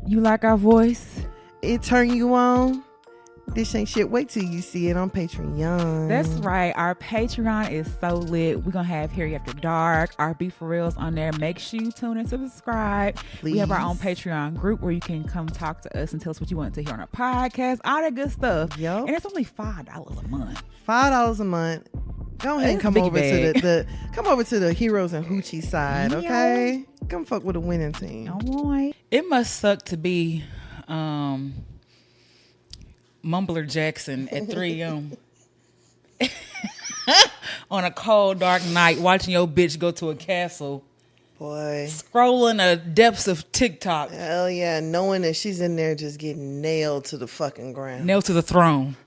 You like our voice? It turn you on? This ain't shit. Wait till you see it on Patreon. That's right. Our Patreon is so lit. We're going to have Harry After Dark, our Forreals on there. Make sure you tune in to subscribe. Please. We have our own Patreon group where you can come talk to us and tell us what you want to hear on our podcast. All that good stuff. Yep. And it's only $5 a month. $5 a month. Go ahead and come over to come over to the Heroes and Hoochie side, okay? Come fuck with a winning team. Oh boy. It must suck to be Mumbler Jackson at 3 a.m. on a cold, dark night, watching your bitch go to a castle. Boy. Scrolling the depths of TikTok. Hell yeah, knowing that she's in there just getting nailed to the fucking ground. Nailed to the throne.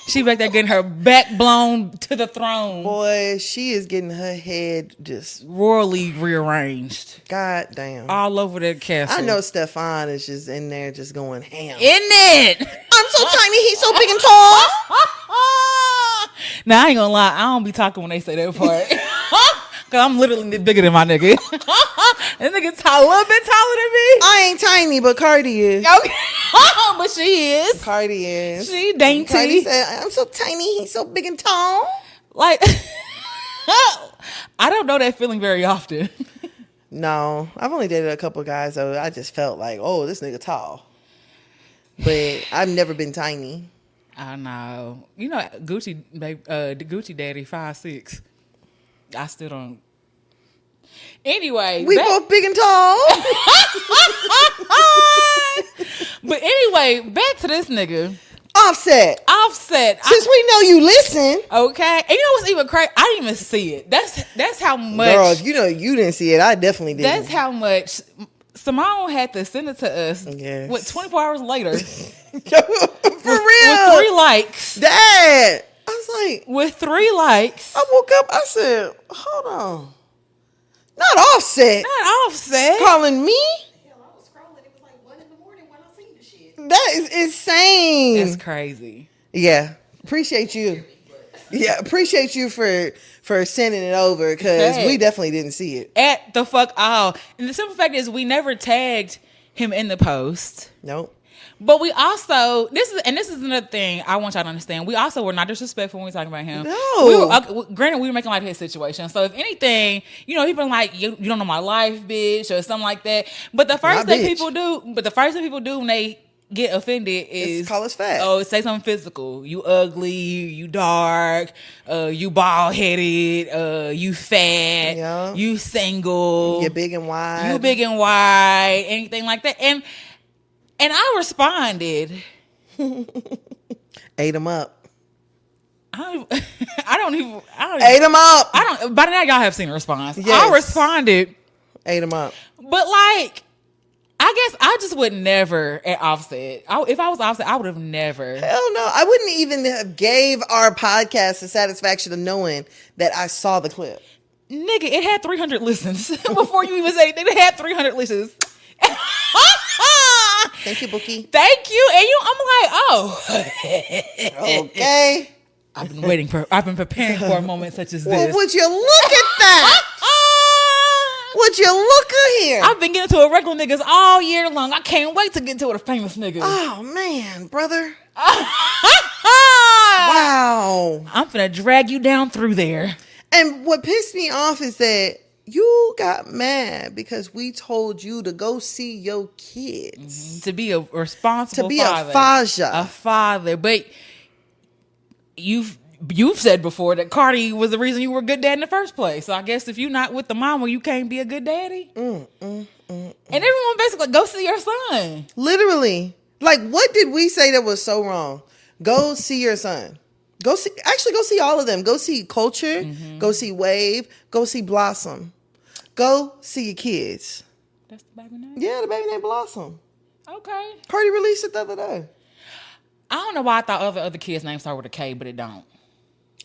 She back there getting her back blown to the throne. Boy, she is getting her head just royally rearranged. God damn. All over that castle. I know Stefan is just in there just going ham. In it. I'm so tiny, he's so big and tall. Now, I ain't gonna lie. I don't be talking when they say that part. Cause I'm literally bigger than my nigga. That nigga a little bit taller than me. I ain't tiny, but Cardi is. Okay. But she is. Cardi is. She dainty. Cardi said, I'm so tiny, he's so big and tall. Like, I don't know that feeling very often. No, I've only dated a couple of guys, so I just felt like, oh, this nigga tall. But I've never been tiny. I know. You know, Gucci, the Gucci daddy, 5'6". I still don't. Anyway, we both big and tall. But anyway, back to this nigga. Offset. Since we know you listen. Okay. And you know what's even crazy? I didn't even see it. That's how much. Girl, if you know you didn't see it, I definitely didn't. That's how much Simone had to send it to us. Yes. What, 24 hours later? For real. With 3 likes. Dad. I was like. With 3 likes. I woke up. I said, hold on. Not Offset. Calling me? Hell, I was scrolling. It was like 1 a.m. when I seen the shit. That is insane. That's crazy. Yeah. Appreciate you. Yeah, appreciate you for sending it over because we definitely didn't see it. At the fuck all. And the simple fact is we never tagged him in the post. Nope. But we also, this is another thing I want y'all to understand. We also were not disrespectful when we talking about him. No. Granted, we were making light of his situation. So if anything, you know, people like, you don't know my life, bitch, or something like that. But the first thing people do when they get offended is call us fat. Oh, say something physical. You ugly, you dark, you bald headed, you fat, you single, you're big and wide. Anything like that. And I responded. Ate him up. I don't even. Ate him up. By now, y'all have seen a response. Yes. I responded. Ate him up. But like, I guess I just would never at Offset. If I was Offset, I would have never. Hell no. I wouldn't even have gave our podcast the satisfaction of knowing that I saw the clip. Nigga, it had 300 listens before you even say it. It had 300 listens. Thank you, Bookie. Thank you. And I'm like, oh. Okay. I've been preparing for a moment such as this. Well, would you look at that? Would you look at here? I've been getting to a regular niggas all year long. I can't wait to get into a famous nigga. Oh, man, brother. Wow. I'm finna drag you down through there. And what pissed me off is that you got mad because we told you to go see your kids. Mm-hmm. To be a responsible father. A father. But you've said before that Cardi was the reason you were a good dad in the first place. So I guess if you're not with the mama, you can't be a good daddy. And everyone basically, go see your son. Literally. Like, what did we say that was so wrong? Go see your son. Go see all of them. Go see Culture. Mm-hmm. Go see Wave. Go see Blossom. Go see your kids. That's the baby name? Yeah, the baby named Blossom. Okay. Cardi released it the other day. I don't know why I thought other kids' names start with a K, but it don't.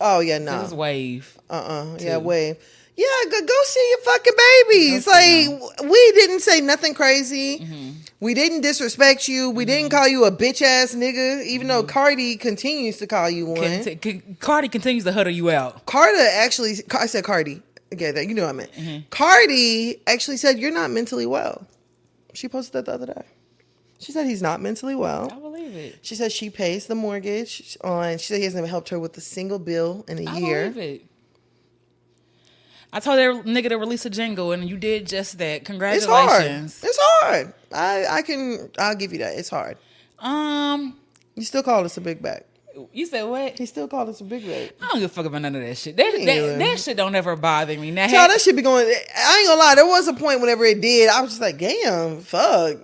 Oh, yeah, no. This is Wave. Yeah, Wave. Yeah, go see your fucking babies. Like, we didn't say nothing crazy. Mm-hmm. We didn't disrespect you. We didn't call you a bitch ass nigga, even though Cardi continues to call you one. Cardi continues to huddle you out. I said Cardi. Okay, you know what I meant. Mm-hmm. Cardi actually said you're not mentally well. She posted that the other day. She said he's not mentally well. I believe it. She said she pays the mortgage on. She said he hasn't helped her with a single bill in a year. I believe it. I told that nigga to release a jingle, and you did just that. Congratulations. It's hard. I'll give you that. It's hard. You still call us a big bag. You said what? He still called us a big bag. I don't give a fuck about none of that shit. That shit don't ever bother me. Now, Y'all, that shit be going. I ain't gonna lie. There was a point whenever it did, I was just like, damn, fuck.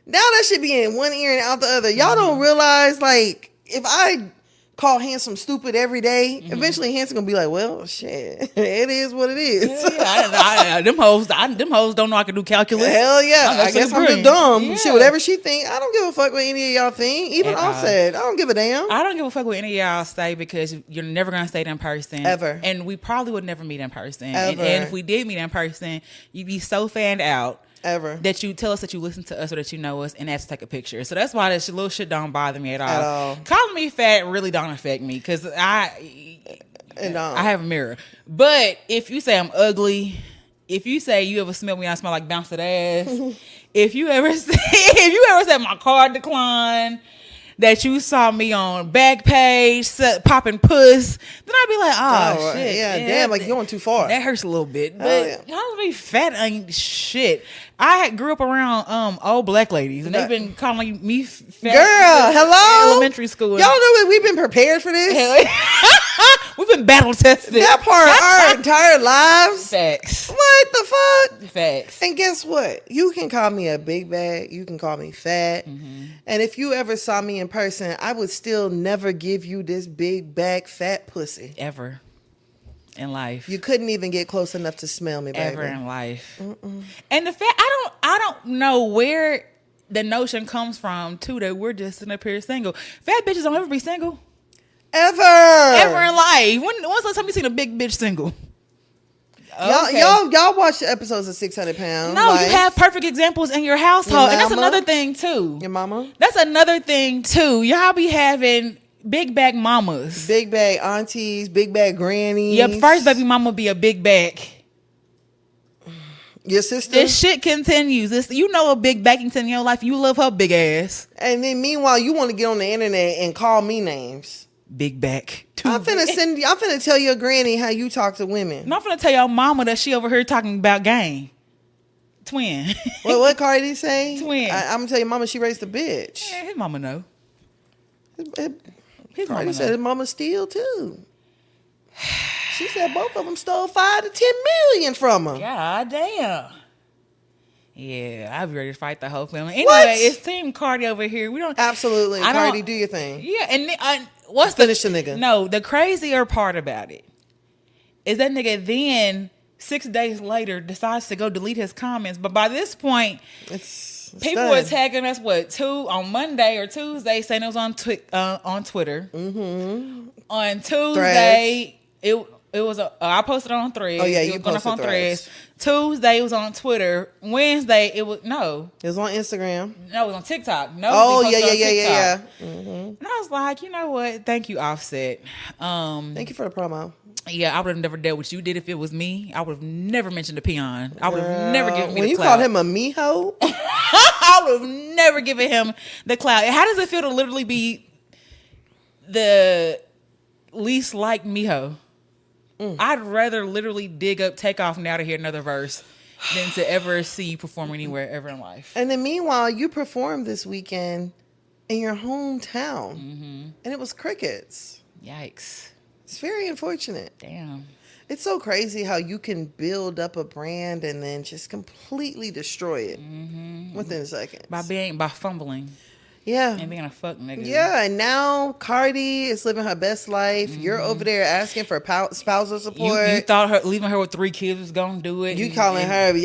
Now that shit be in one ear and out the other. Y'all don't realize, like, if I call Handsome stupid every day, eventually Handsome gonna be like, well, shit, it is what it is. Yeah, them hoes don't know I can do calculus. Hell yeah. I guess I'm just dumb. Yeah. Shit, whatever she think, I don't give a fuck what any of y'all think. Even Offset, I don't give a damn. I don't give a fuck what any of y'all say because you're never gonna stay in person. Ever. And we probably would never meet in person. Ever. And if we did meet in person, you'd be so fanned out. Ever. That you tell us that you listen to us or that you know us and ask to take a picture. So that's why that little shit don't bother me at all. Calling me fat really don't affect me because I have a mirror. But if you say I'm ugly, if you say you ever smell me, I smell like bounced ass. if you ever said my card declined, that you saw me on Backpage popping puss, then I'd be like, oh shit, yeah, damn, like you're going too far. That hurts a little bit, but calling me fat ain't shit. I grew up around old black ladies, and they've been calling me fat. Girl, hello, elementary school. Y'all know that we've been prepared for this. We've been battle tested. That part our entire lives. Facts. What the fuck? Facts. And guess what? You can call me a big bag. You can call me fat. And if you ever saw me in person, I would still never give you this big bag fat pussy. Ever. In life. You couldn't even get close enough to smell me, baby. Ever in life. And the fact, I don't know where the notion comes from, too, that we're just sitting up here single. Fat bitches don't ever be single. Ever in life. When's the last time you seen a big bitch single? Okay. Y'all watch the episodes of 600 Pounds. No, you have perfect examples in your household. And that's another thing, too. Your mama? That's another thing, too. Y'all be having big bag mamas. Big bag aunties, big bag grannies. Your first baby mama be a big bag. Your sister? This shit continues. You know a big bag in your life. You love her big ass. And then meanwhile, you want to get on the internet and call me names. Big back. I'm finna tell your granny how you talk to women. No, I'm finna tell your mama that she over here talking about game. Twin. What Cardi say? Twin. I'm gonna tell your mama she raised a bitch. Yeah, his mama know. His Cardi said his mama steal too. She said both of them stole 5 to 10 million from her. God damn. Yeah, I'd be ready to fight the whole family. Anyway, it's Team Cardi over here. We don't absolutely. Cardi, do your thing. Yeah, and finish the nigga. No, the crazier part about it is that nigga then 6 days later decides to go delete his comments. But by this point, people were tagging us on Monday or Tuesday saying it was on Twitter. On Tuesday, it was I posted it on Threads. Oh yeah, you posted on Threads. Tuesday it was on Twitter. Wednesday it was It was on Instagram. No, it was on TikTok. No. Oh yeah. And I was like, you know what? Thank you, Offset. Thank you for the promo. Yeah, I would have never dealt with you. Did if it was me, I would have never mentioned a peon. I would have never given me when the you clout. called him a miho. I would have never given him the clout. How does it feel to literally be the least like miho? I'd rather literally dig up Takeoff now to hear another verse than to ever see you perform anywhere ever in life. And then meanwhile, you performed this weekend in your hometown, and it was crickets. Yikes. It's very unfortunate. Damn. It's so crazy how you can build up a brand and then just completely destroy it within seconds. By fumbling. Yeah. And being a fuck nigga. Yeah, and now Cardi is living her best life. You're over there asking for spousal support. You thought leaving her with 3 kids was gonna do it. You calling her,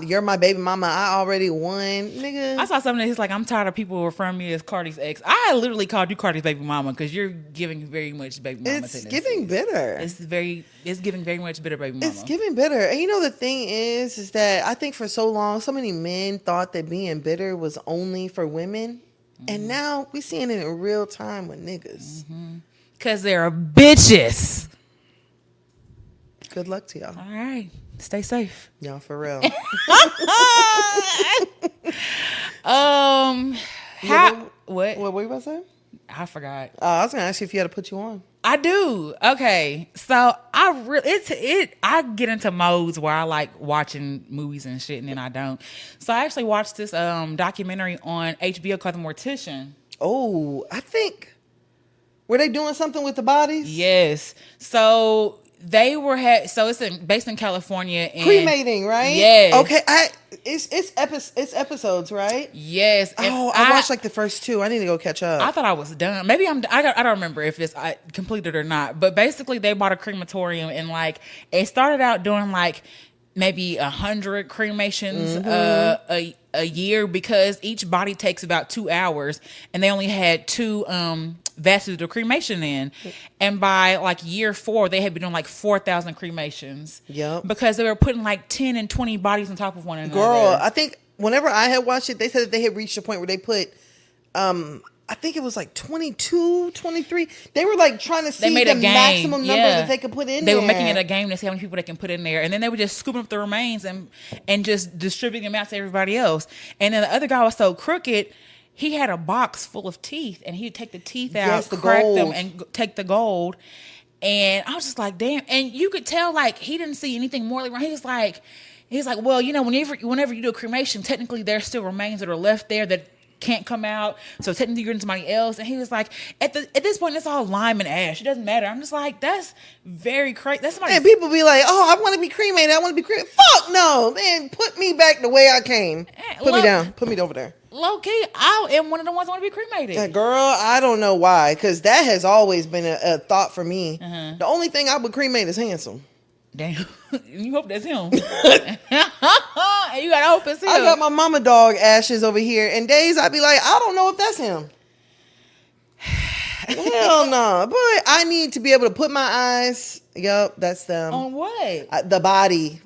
you're my baby mama. I already won. Nigga. I saw something that's like, I'm tired of people referring me as Cardi's ex. I literally called you Cardi's baby mama because you're giving very much baby mama It's tendencies. giving bitter. It's giving very much bitter baby mama. It's giving bitter. And you know the thing is that I think for so long, so many men thought that being bitter was only for women. And now we seeing it in real time with niggas. Because they're bitches. Good luck to y'all. All right. Stay safe. Y'all for real. How? What? What were you about to say? I forgot. I was gonna ask you if you had to put you on. I do. Okay, so I get into modes where I like watching movies and shit, and then I don't. So I actually watched this documentary on HBO called The Mortician. Oh, I think were they doing something with the bodies? Yes. So they were so it's based in California and Cremating, right? Yes. Okay. It's episodes, right? Yes. And Oh, I watched like the first two. I need to go catch up. I thought I was done. Maybe I don't remember if it's completed or not. But basically, they bought a crematorium and like it started out doing like maybe 100 cremations a year because each body takes about 2 hours, and they only had two vessels of cremation in. And by like year 4, they had been doing like 4,000 cremations. Yep. Because they were putting like 10 and 20 bodies on top of one another. Girl, I think whenever I had watched it, they said that they had reached a point where they put, I think it was like 22, 23. They were like trying to see They made the a game. maximum number that they could put in They there. were making it a game to see how many people they can put in there. And then they were just scooping up the remains and just distributing them out to everybody else. And then the other guy was so crooked, he had a box full of teeth, and he'd take the teeth out, crack them, and take the gold. And I was just like, damn. And you could tell, like, he didn't see anything morally wrong. He's like, well, you know, whenever you do a cremation, technically there's still remains that are left there that can't come out. So technically you're into somebody else. And he was like, at this point, it's all lime and ash. It doesn't matter. I'm just like, that's very crazy. That's somebody. And people be like, oh, I want to be cremated. I want to be cremated. Fuck no, man. Put me back the way I came. Put me down. Put me over there. Low key, I am one of the ones that want to be cremated. Yeah, girl, I don't know why, because that has always been a thought for me. The only thing I would cremate is handsome. Damn, you hope that's him. And you gotta hope it's him. I got my mama dog ashes over here, and days I'd be like, I don't know if that's him. Hell no, but I need to be able to put my eyes. Yup, that's them. On what? The body.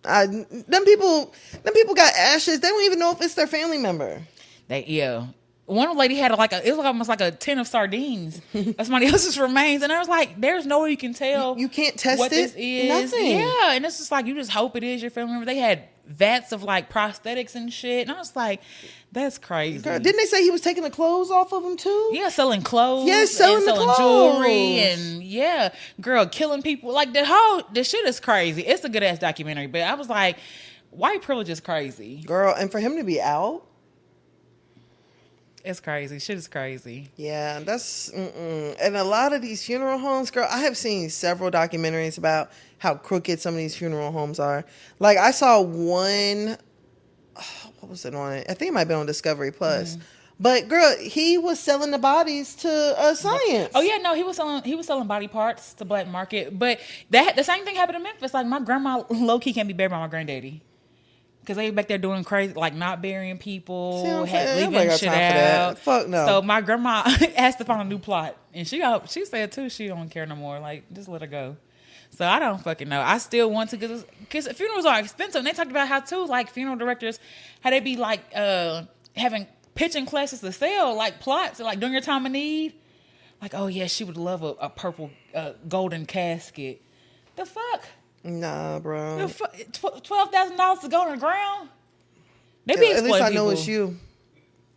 Them people got ashes. They don't even know if it's their family member. One lady had it was almost like a tin of sardines. That's somebody else's remains, and I was like, "There's no way you can tell. You can't test what it. This is. Nothing. Yeah, and it's just like you just hope it is your family member. They had vats of like prosthetics and shit, and I was like, "That's crazy." Girl, didn't they say he was taking the clothes off of them too? Yeah, selling clothes. Yeah, selling jewelry, and girl, killing people. Like the shit is crazy. It's a good ass documentary, but I was like, white privilege is crazy, girl, and for him to be out. It's crazy. Shit is crazy. Yeah, that's and a lot of these funeral homes, girl. I have seen several documentaries about how crooked some of these funeral homes are. Like I saw one. What was it on? I think it might have been on Discovery Plus. But girl, he was selling the bodies to science. Oh yeah, no, he was selling body parts to black market. But the same thing happened in Memphis. Like my grandma low key can't be buried by my granddaddy. Because they back there doing crazy, like not burying people, leaving shit out. Fuck no. So my grandma has to find a new plot. And she said too, she don't care no more. Like, just let her go. So I don't fucking know. I still want to, because funerals are expensive. And they talked about how too, like funeral directors, how they be like having pitching classes to sell, like plots, like during your time of need. Like, oh yeah, she would love a purple golden casket. The fuck? Nah, bro. $12,000 to go on the ground. They be exploiting At least I know people. It's you.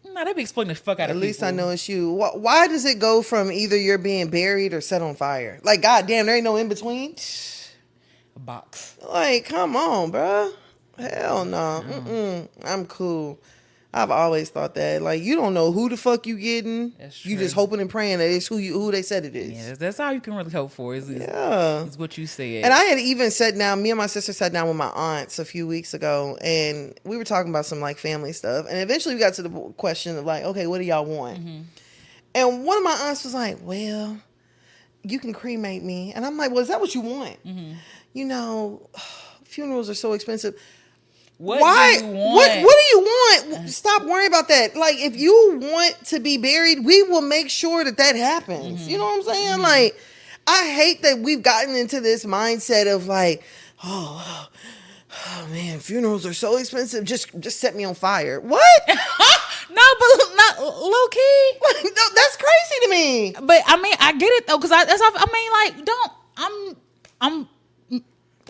No, they be exploiting the fuck out of people. At least I know it's you. Why does it go from either you're being buried or set on fire? Like, goddamn, there ain't no in between. A box. Like, come on, bro. Hell no. I'm cool. I've always thought that. Like, you don't know who the fuck you getting. That's You true. just hoping and praying that it's who they said it is. Yeah, that's all you can really hope for. Is what you said. And I had even sat down, me and my sister sat down with my aunts a few weeks ago, and we were talking about some like family stuff. And eventually we got to the question of like, okay, what do y'all want? And one of my aunts was like, well, you can cremate me. And I'm like, well, is that what you want? You know, funerals are so expensive. Why? Do you want? What do you want? Stop worrying about that. Like, if you want to be buried, we will make sure that happens. You know what I'm saying? Like, I hate that we've gotten into this mindset of like, oh man, funerals are so expensive. Just set me on fire. What? No, but not low key. No, that's crazy to me. But I mean, I get it though, because I'm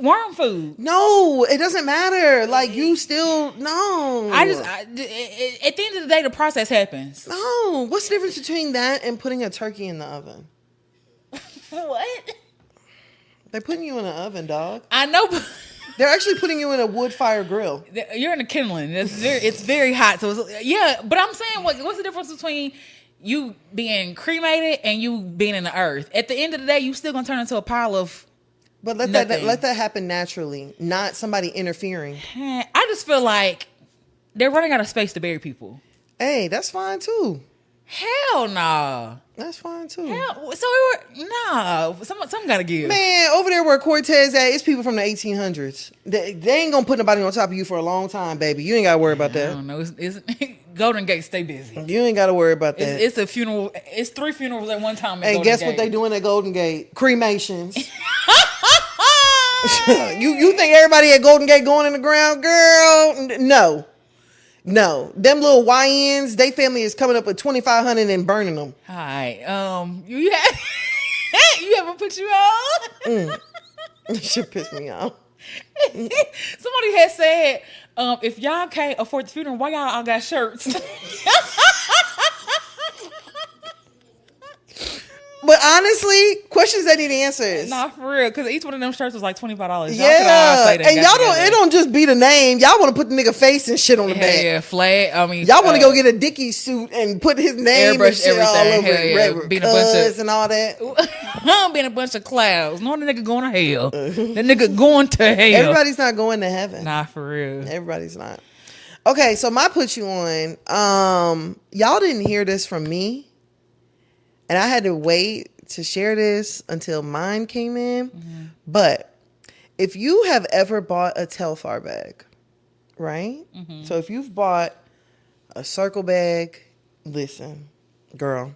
worm food. No, it doesn't matter. Like, you still, no. At the end of the day, the process happens. No. What's the difference between that and putting a turkey in the oven? What? They're putting you in an oven, dog. I know. They're actually putting you in a wood fire grill. You're in a kindling. It's very hot. So yeah, but I'm saying, what's the difference between you being cremated and you being in the earth? At the end of the day, you still gonna turn into a pile of. But let that happen naturally, not somebody interfering. I just feel like they're running out of space to bury people. Hey, that's fine too. Hell nah. That's fine too. Something gotta give. Man, over there where Cortez at, it's people from the 1800s. They ain't gonna put nobody on top of you for a long time, baby. You ain't gotta worry about that. I don't know. It's Golden Gate stay busy. You ain't gotta worry about that. It's a funeral. It's 3 funerals at one time. And guess what they doing at Golden Gate? Cremations. You think everybody at Golden Gate going in the ground, girl? No. Them little YNs, they family is coming up with 2,500 and burning them. All right. You ever put you on? That shit pissed me off. Somebody had said, if y'all can't afford the funeral, why y'all all got shirts? But honestly, questions that need answers. Nah, for real, because each one of them shirts was like $25. Y'all Yeah, could all say that and y'all don't. It don't just be the name. Y'all want to put the nigga face and shit on the back. Yeah, flag. I mean, Y'all want to go get a Dickie suit and put his name and shit all over it. Being a bunch of and all that. Being a bunch of clouds. No, the nigga going to hell. The nigga going to hell. Everybody's not going to heaven. Nah, for real. Everybody's not. Okay, so my put you on. Y'all didn't hear this from me, and I had to wait to share this until mine came in. Mm-hmm. But if you have ever bought a Telfar bag, right? Mm-hmm. So if you've bought a circle bag, listen, girl.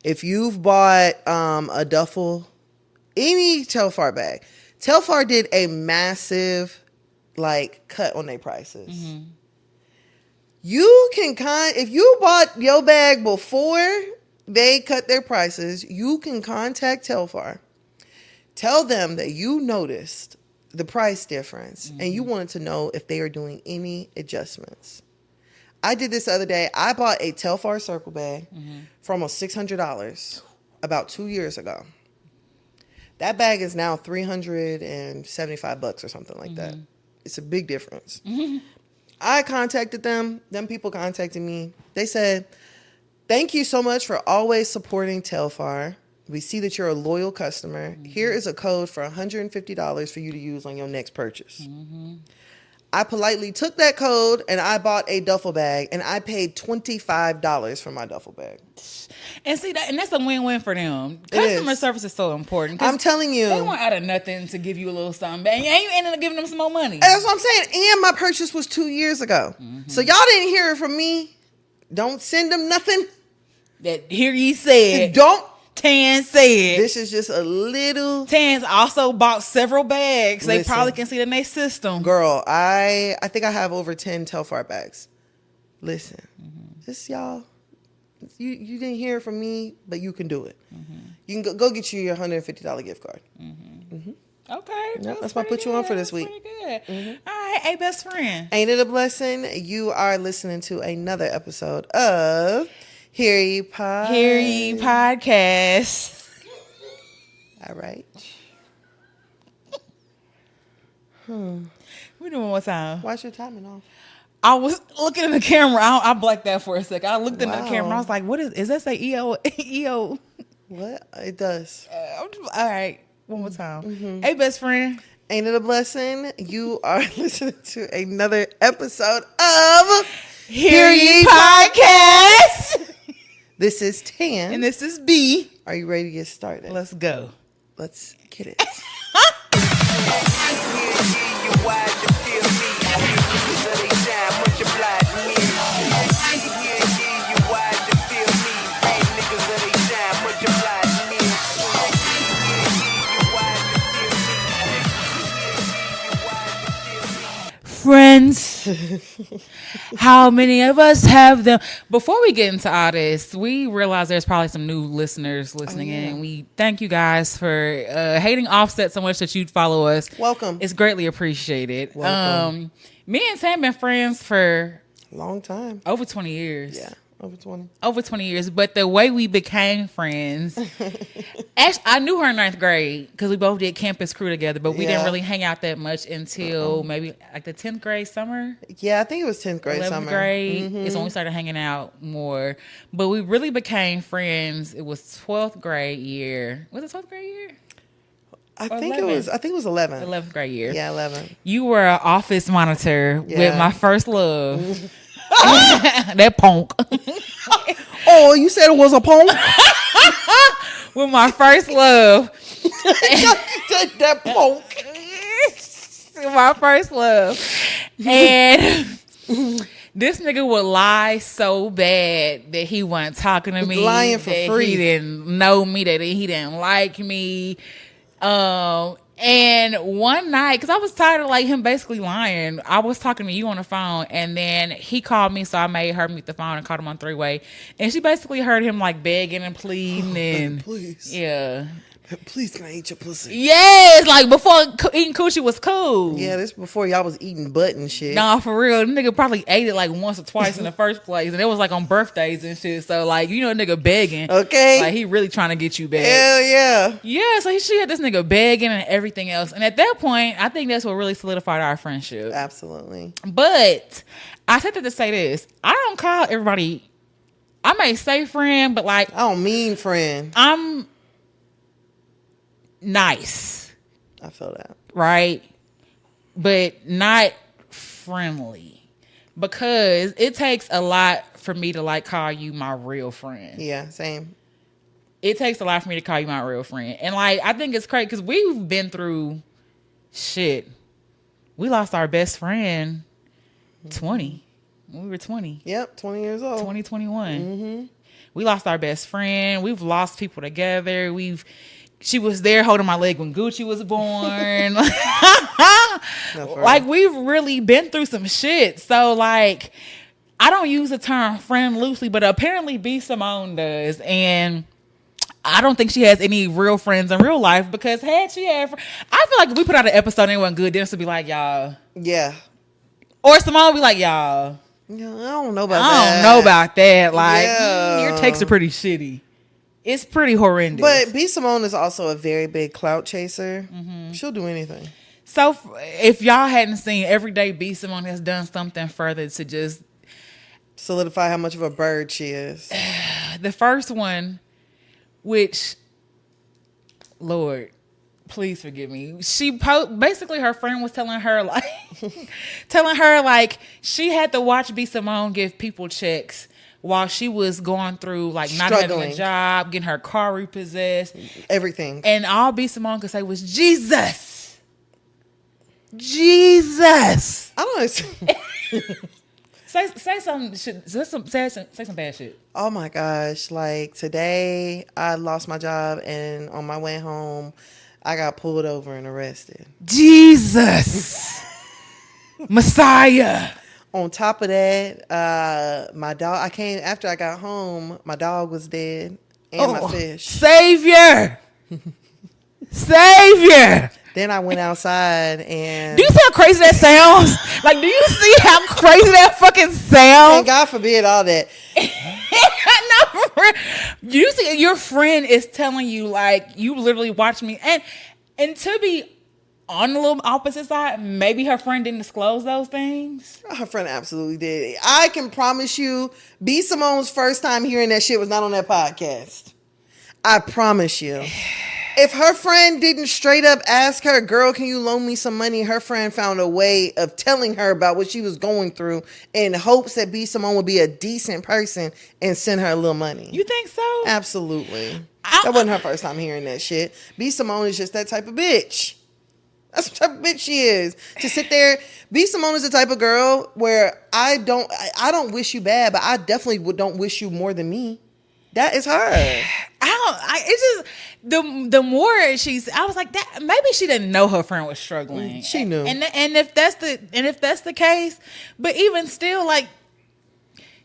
If you've bought a duffel, any Telfar bag, Telfar did a massive cut on their prices. Mm-hmm. You can if you bought your bag before they cut their prices, you can contact Telfar. Tell them that you noticed the price difference, mm-hmm. and you wanted to know if they are doing any adjustments. I did this the other day. I bought a Telfar circle bag mm-hmm. for almost $600 about 2 years ago. That bag is now $375 or something like mm-hmm. that. It's a big difference. Mm-hmm. I contacted them. Them people contacted me. They said, "Thank you so much for always supporting Telfar. We see that you're a loyal customer. Mm-hmm. Here is a code for $150 for you to use on your next purchase." Mm-hmm. I politely took that code and I bought a duffel bag, and I paid $25 for my duffel bag. And see and that's a win-win for them. Customer service is so important. I'm telling you, they want out of nothing to give you a little something, and you ended up giving them some more money. And that's what I'm saying. And my purchase was 2 years ago, mm-hmm. so y'all didn't hear it from me. Don't send them nothing. That here ye said. Don't. Tan said. This is just a little. Tan's also bought several bags. Listen, they probably can see it in their system. Girl, I think I have over 10 Telfar bags. Listen, mm-hmm. This y'all, you didn't hear it from me, but you can do it. Mm-hmm. You can go get you your $150 gift card. Mm-hmm. Mm-hmm. Okay. Yep, that's my put you on for this week. Pretty good. Mm-hmm. All right, hey, best friend. Ain't it a blessing? You are listening to another episode of Hear Ye Podcast. All right. We doing one more time. Why's your timing off? I was looking in the camera. I blacked out for a second. I looked in the camera. I was like, "What is that? Say EO EO." What it does? All right, one more time. Mm-hmm. Hey, best friend. Ain't it a blessing? You are listening to another episode of Hear Ye Podcast. This is Tan. And this is B. Are you ready to get started? Let's go. Let's get it. Friends. How many of us have them? Before we get into all this, we realize there's probably some new listeners listening in. We thank you guys for hating Offset so much that you'd follow us. Welcome. It's greatly appreciated. Welcome. Me and Sam been friends for Long time. over 20 years. Yeah, over 20. Over 20 years. But the way we became friends, actually, I knew her in 9th grade because we both did campus crew together, but we didn't really hang out that much until maybe like the 10th grade summer. Yeah, I think it was 10th grade 11th summer. grade is when we started hanging out more. But we really became friends. It was 12th grade year. Was it 12th grade year? I think it was 11. 11th grade year. Yeah, 11. You were an office monitor with Yeah. my first love. That punk. Oh, you said it was a punk? With my first love. That punk. My first love. And this nigga would lie so bad that he wasn't talking to me. Lying for that free. He didn't know me, that he didn't like me. And one night, because I was tired of like him basically lying, I was talking to you on the phone, and then he called me, so I made her mute the phone and called him on 3-way. And she basically heard him like begging and pleading and Please. yeah. Please, can I eat your pussy? Yes, like before eating coochie was cool. Yeah, this before y'all was eating butt and shit. Nah, for real. Nigga probably ate it like once or twice in the first place. And it was like on birthdays and shit. So like, you know, nigga begging. Okay. Like he really trying to get you back. Hell yeah. Yeah, so she had this nigga begging and everything else. And at that point, I think that's what really solidified our friendship. Absolutely. But I said that to say this. I don't call everybody, I may say friend, but like, I don't mean friend. I'm nice. I feel that. Right? But not friendly. Because it takes a lot for me to like call you my real friend. Yeah, same. It takes a lot for me to call you my real friend. And like, I think it's crazy because we've been through shit. We lost our best friend 20. When we were 20. Yep, 20 years old. 2021. Mm-hmm. We lost our best friend. We've lost people together. She was there holding my leg when Gucci was born. Like, we've really been through some shit. So, like, I don't use the term friend loosely, but apparently B. Simone does. And I don't think she has any real friends in real life because had she had... I feel like if we put out an episode and it wasn't good, Dennis would be like, y'all. Yeah. Or Simone would be like, y'all. Yeah, I don't know about that. I don't know about that. Like, Yeah. your takes are pretty shitty. It's pretty horrendous. But B. Simone is also a very big clout chaser. Mm-hmm. She'll do anything. So if y'all hadn't seen, every day B. Simone has done something further to just... Solidify how much of a bird she is. The first one, which, Lord, please forgive me. She basically, her friend was telling her like she had to watch B. Simone give people checks while she was going through like not having Struggling. a job, getting her car repossessed. Everything. And all B. Simone could say was Jesus. Jesus. I don't know. Say some shit. Say some bad shit. Oh my gosh. Like today, I lost my job and on my way home, I got pulled over and arrested. Jesus. Messiah. On top of that, my dog, after I got home, my dog was dead and my fish. Savior. Savior. Then I went outside and... Do you see how crazy that sounds? Like, do you see how crazy that fucking And sounds? God forbid all that. No, for real. You see, your friend is telling you, like, you literally watched me. And to be on the little opposite side, maybe her friend didn't disclose those things. Her friend absolutely did. I can promise you, B. Simone's first time hearing that shit was not on that podcast. I promise you. If her friend didn't straight up ask her, girl, can you loan me some money? Her friend found a way of telling her about what she was going through in hopes that B. Simone would be a decent person and send her a little money. You think so? Absolutely. That wasn't her first time hearing that shit. B. Simone is just that type of bitch. That's the type of bitch she is. To sit there. B. Simone is the type of girl where I don't wish you bad, but I definitely don't wish you more than me. That is her. It's just the more I was like that. Maybe she didn't know her friend was struggling. She knew, and if that's the case, but even still, like.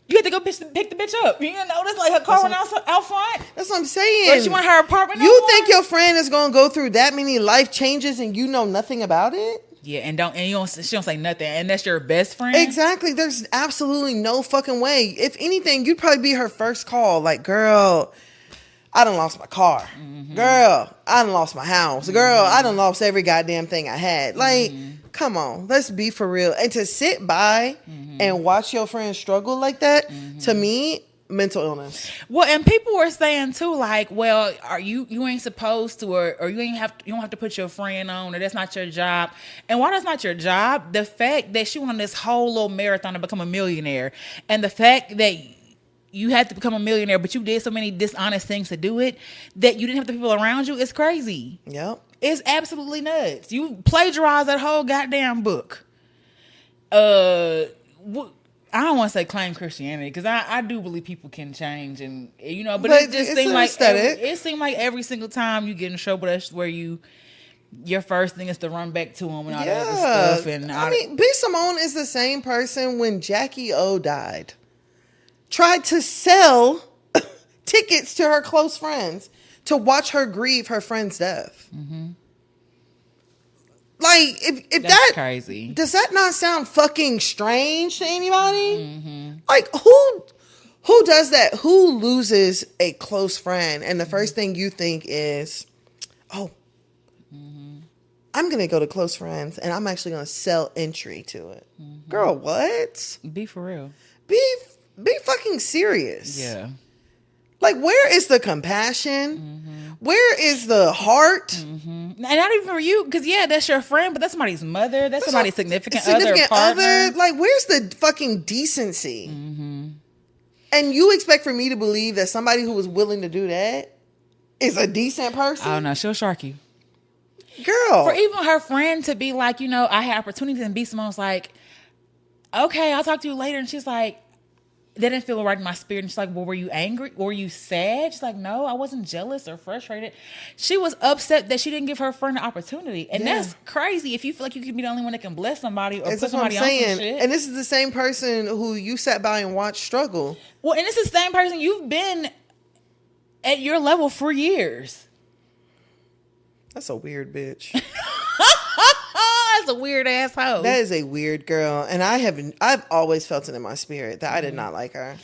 You had to go pick the bitch up. You didn't notice like her car went out front. That's what I'm saying. Or she went her apartment. You think your friend is gonna go through that many life changes and you know nothing about it? Yeah, and she don't say nothing, and that's your best friend. Exactly. There's absolutely no fucking way. If anything, you'd probably be her first call. Like, girl, I done lost my car. Mm-hmm. Girl, I done lost my house. Mm-hmm. Girl, I done lost every goddamn thing I had. Like. Come on, let's be for real. And to sit by and watch your friend struggle like that, to me, mental illness. Well, and people were saying too, like, well, you ain't supposed to, or you don't have to put your friend on, or that's not your job. And why that's not your job? The fact that she went on this whole little marathon to become a millionaire, and the fact that you had to become a millionaire, but you did so many dishonest things to do it that you didn't have the people around you is crazy. Yep. It's absolutely nuts. You plagiarized that whole goddamn book. I don't want to say claim Christianity because I do believe people can change and but it just seemed like every single time you get in trouble, that's where your first thing is to run back to him and all that other stuff. And I mean, B. Simone is the same person when Jackie O died. Tried to sell tickets to her close friends to watch her grieve her friend's death. Mm-hmm. Like, if that's crazy. Does that not sound fucking strange to anybody? Mm-hmm. Like, who does that? Who loses a close friend and the first thing you think is, oh, I'm going to go to close friends and I'm actually going to sell entry to it. Mm-hmm. Girl, what? Be for real. Be fucking serious. Yeah. Like, where is the compassion? Mm-hmm. Where is the heart? Mm-hmm. And not even for you, because that's your friend, but that's somebody's mother. That's somebody's significant other. Like, where's the fucking decency? Mm-hmm. And you expect for me to believe that somebody who was willing to do that is a decent person? Oh no, she'll shark you, girl. For even her friend to be like, I had opportunities, and B. Simone's like, okay, I'll talk to you later, and she's like, that didn't feel right in my spirit. And she's like, well, were you angry? Were you sad? She's like, no, I wasn't jealous or frustrated. She was upset that she didn't give her friend an opportunity. And that's crazy if you feel like you can be the only one that can bless somebody or put somebody on some shit. And this is the same person who you sat by and watched struggle. Well, and it's the same person you've been at your level for years. That's a weird bitch. That's a weird asshole. That is a weird girl. And I've always felt it in my spirit that I did not like her.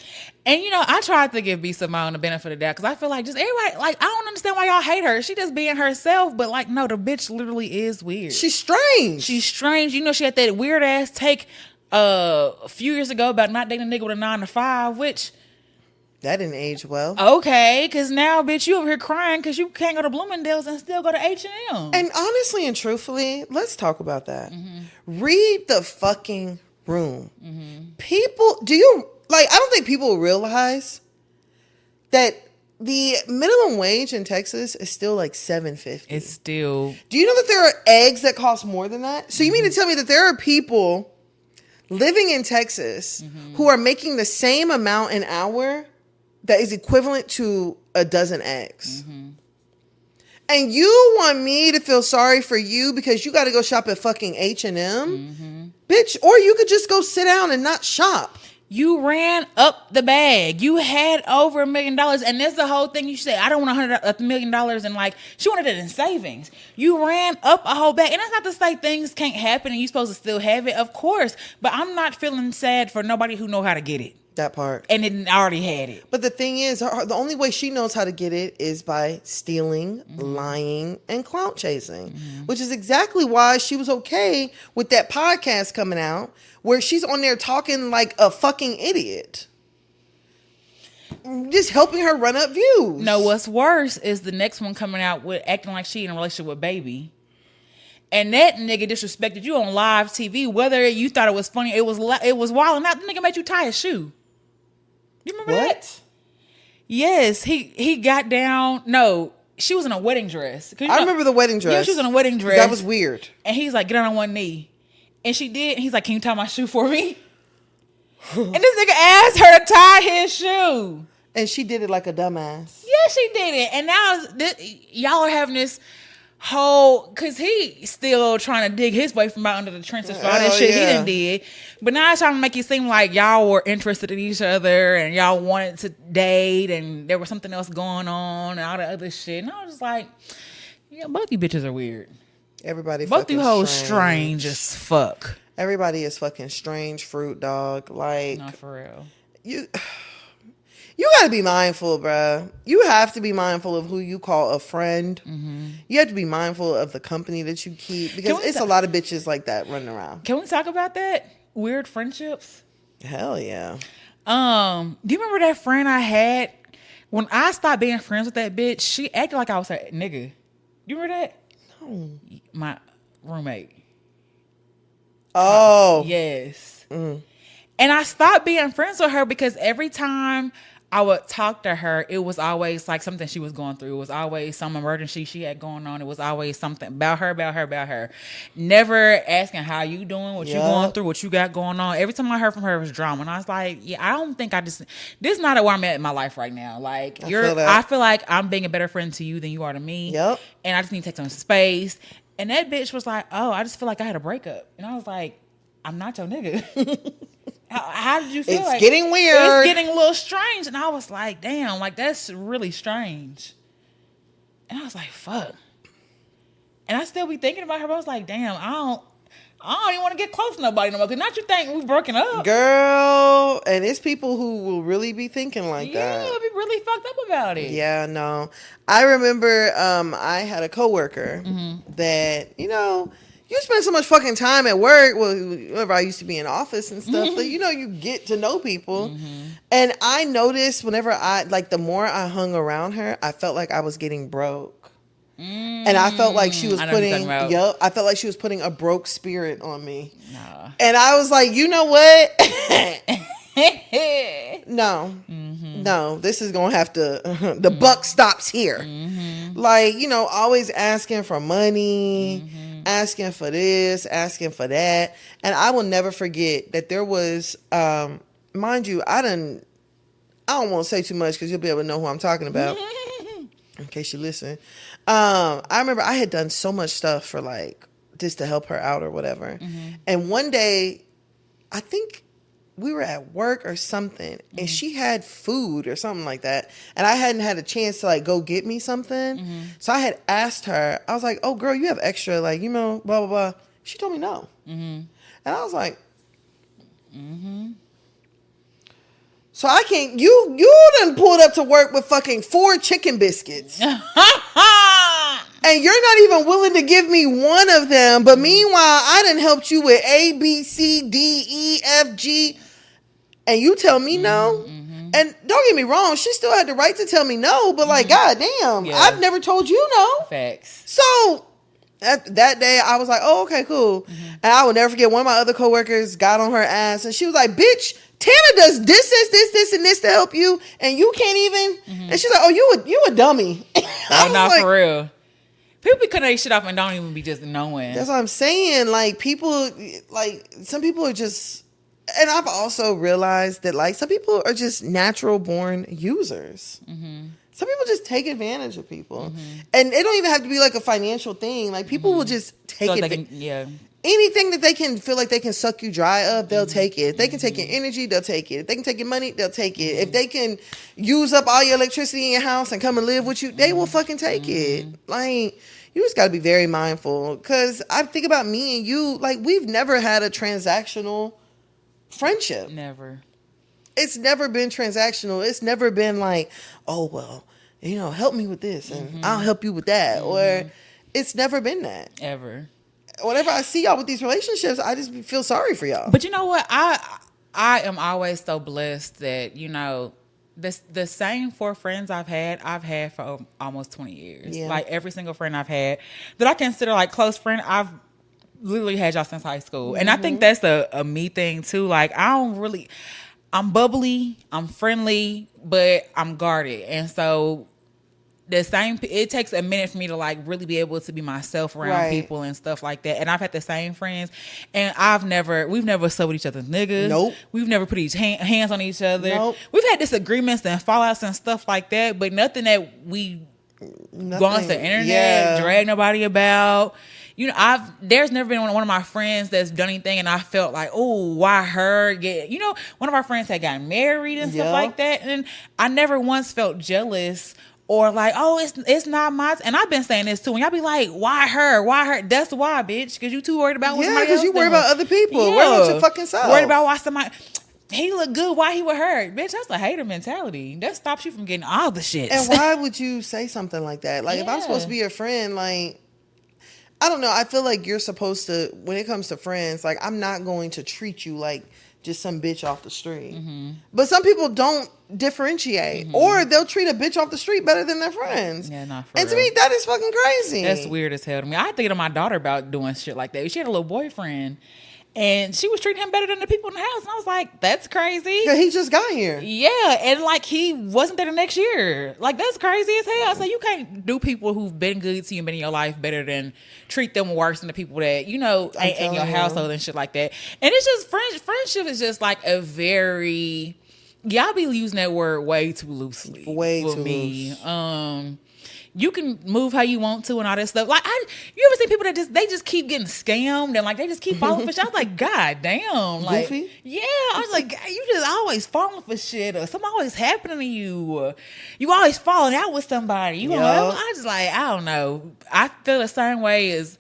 And I tried to give B. Simone the benefit of the doubt because I feel like just everybody, like, I don't understand why y'all hate her. She just being herself, but like, no, the bitch literally is weird. She's strange. She had that weird ass take a few years ago about not dating a nigga with a 9-to-5, which that didn't age well. Okay, because now, bitch, you over here crying because you can't go to Bloomingdale's and still go to H&M. And honestly and truthfully, let's talk about that. Mm-hmm. Read the fucking room. Mm-hmm. People, I don't think people realize that the minimum wage in Texas is still like $7.50. It's still. Do you know that there are eggs that cost more than that? So you mean to tell me that there are people living in Texas who are making the same amount an hour that is equivalent to a dozen eggs? Mm-hmm. And you want me to feel sorry for you because you got to go shop at fucking H&M? Mm-hmm. Bitch, or you could just go sit down and not shop. You ran up the bag. You had over $1 million. And that's the whole thing you say. I don't want $1 million. And like, she wanted it in savings. You ran up a whole bag. And that's not to say things can't happen and you're supposed to still have it. Of course. But I'm not feeling sad for nobody who know how to get it. That part. And it already had it. But the thing is, the only way she knows how to get it is by stealing, lying, and clout chasing. Which is exactly why she was okay with that podcast coming out where she's on there talking like a fucking idiot. Just helping her run up views. No, what's worse is the next one coming out with acting like she in a relationship with Baby. And that nigga disrespected you on live TV. Whether you thought it was funny, it was wilding out. The nigga made you tie a shoe. You remember that? Yes, he got down. No, she was in a wedding dress. I remember the wedding dress. Yeah, she was in a wedding dress. That was weird. And he's like, get on one knee. And she did. And he's like, can you tie my shoe for me? And this nigga asked her to tie his shoe. And she did it like a dumbass. she didn't. And now y'all are having this whole, because he still trying to dig his way from out under the trenches for all that shit he done did. But now it's trying to make it seem like y'all were interested in each other and y'all wanted to date and there was something else going on and all the other shit. And I was just like, yeah, both you bitches are weird. Everybody both fucking you hoes strange as fuck. Everybody is fucking strange fruit, dog. Like, not for real. You got to be mindful, bruh. You have to be mindful of who you call a friend. Mm-hmm. You have to be mindful of the company that you keep, because it's a lot of bitches like that running around. Can we talk about that? Weird friendships? Hell yeah. Do you remember that friend I had? When I stopped being friends with that bitch, she acted like I was a nigga. You remember that? No. My roommate. Oh. Yes. And I stopped being friends with her because every time I would talk to her, it was always like something she was going through. It was always some emergency she had going on. It was always something about her. Never asking how you doing, what you going through, what you got going on. Every time I heard from her, it was drama. And I was like, yeah, I don't think this is not where I'm at in my life right now. Like, I feel like I'm being a better friend to you than you are to me. Yep. And I just need to take some space. And that bitch was like, oh, I just feel like I had a breakup. And I was like, I'm not your nigga. How did you feel? It's getting weird. It's getting a little strange. And I was like, damn, like that's really strange. And I was like, fuck. And I still be thinking about her, but I was like, damn, I don't even want to get close to nobody no more. Because not you think we broken up. Girl, and it's people who will really be thinking like that. Yeah, be really fucked up about it. Yeah, no. I remember I had a coworker that, you spend so much fucking time at work. Well, whenever I used to be in office and stuff, that, you get to know people. And I noticed whenever the more I hung around her, I felt like I was getting broke. And I felt like she was I felt like she was putting a broke spirit on me. Nah. And I was like, you know what? No, this is going to have to, the buck stops here. Like, always asking for money, asking for this, asking for that. And I will never forget that there was, mind you, I don't want to say too much because you'll be able to know who I'm talking about in case you listen. I remember I had done so much stuff for just to help her out or whatever. And one day, I think we were at work or something, and she had food or something like that, and I hadn't had a chance to go get me something. So I had asked her, I was like, oh girl, you have extra, blah blah blah. She told me no. And I was like, so I can't, you done pulled up to work with fucking 4 chicken biscuits. And you're not even willing to give me one of them. But meanwhile, I done helped you with A, B, C, D, E, F, G. And you tell me no. And don't get me wrong, she still had the right to tell me no. But goddamn, I've never told you no. Facts. So that day, I was like, oh, okay, cool. And I will never forget, one of my other coworkers got on her ass. And she was like, bitch, Tana does this, and this to help you. And you can't even. And she's like, oh, you a dummy. Oh, not for real. People be cutting their shit off and don't even be just knowing. That's what I'm saying. People, some people are just, and I've also realized that some people are just natural born users. Some people just take advantage of people. And it don't even have to be a financial thing. People will just take it. Anything that they can feel like they can suck you dry of, they'll take it. If they can take your energy, they'll take it. If they can take your money, they'll take it. If they can use up all your electricity in your house and come and live with you, they will fucking take it. You just got to be very mindful. Because I think about me and you, we've never had a transactional friendship. Never. It's never been transactional. It's never been oh, well, help me with this and I'll help you with that. Or it's never been that. Ever. Whenever I see y'all with these relationships, I just feel sorry for y'all. But you know what? I am always so blessed that, the same 4 friends I've had for almost 20 years. Yeah. Every single friend I've had that I consider close friend, I've literally had y'all since high school. And I think that's a me thing too. I'm bubbly, I'm friendly, but I'm guarded. And so it takes a minute for me to like really be able to be myself around people and stuff like that. And I've had the same friends, and we've never slept with each other's niggas. Nope. We've never put hands on each other. Nope. We've had disagreements and fallouts and stuff like that, but nothing that we go on the internet, drag nobody about. You know, there's never been one of my friends that's done anything and I felt like, oh, why her? Yeah. You know, one of our friends had gotten married and stuff like that. And I never once felt jealous or like, oh, it's not my, and I've been saying this too. And y'all be like, why her? Why her? That's why, bitch. Because you too worried about what somebody else because you worry about other people. Yeah. Worry about your fucking self. Worried about why somebody, he look good, why he with her? Bitch, that's a hater mentality. That stops you from getting all the shit. And why would you say something like that? Like, if I'm supposed to be your friend, like, I don't know. I feel like you're supposed to, when it comes to friends, like, I'm not going to treat you like just some bitch off the street. Mm-hmm. But some people don't differentiate. Mm-hmm. Or they'll treat a bitch off the street better than their friends. Yeah, not for And to real. me, that is fucking crazy. That's weird as hell to me. I think to my daughter about doing shit like that. She had a little boyfriend. And she was treating him better than the people in the house. And I was like, that's crazy. Yeah, he just got here. Yeah. And like, he wasn't there the next year. Like, that's crazy as hell. So you can't do people who've been good to you and been in your life better than treat them worse than the people that, you know, ain't in your household and shit like that. And it's just, friendship is just like a very, y'all be using that word way too loosely. Way for too me. loose. You can move how you want to and all that stuff. Like, you ever see people that just keep getting scammed and like they just keep falling for shit? I was like, God damn, like, Goofy? yeah. I was like, God, you just always falling for shit, or something always happening to you, or you always falling out with somebody. You know, I just like, I don't know. I feel the same way as,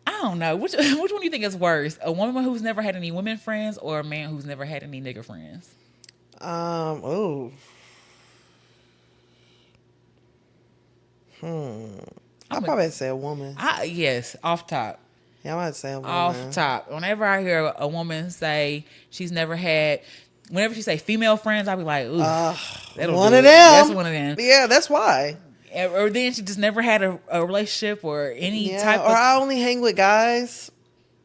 I don't know. Which one do you think is worse? A woman who's never had any women friends, or a man who's never had any nigga friends? I'd probably say a woman. Yes, off top. Yeah, I might say a woman. Off top. Whenever I hear a woman say she's never had, whenever she say female friends, I'll be like, ooh, one of them. That's one of them. Yeah, that's why. Or then she just never had a relationship or any type or of. I only hang with guys.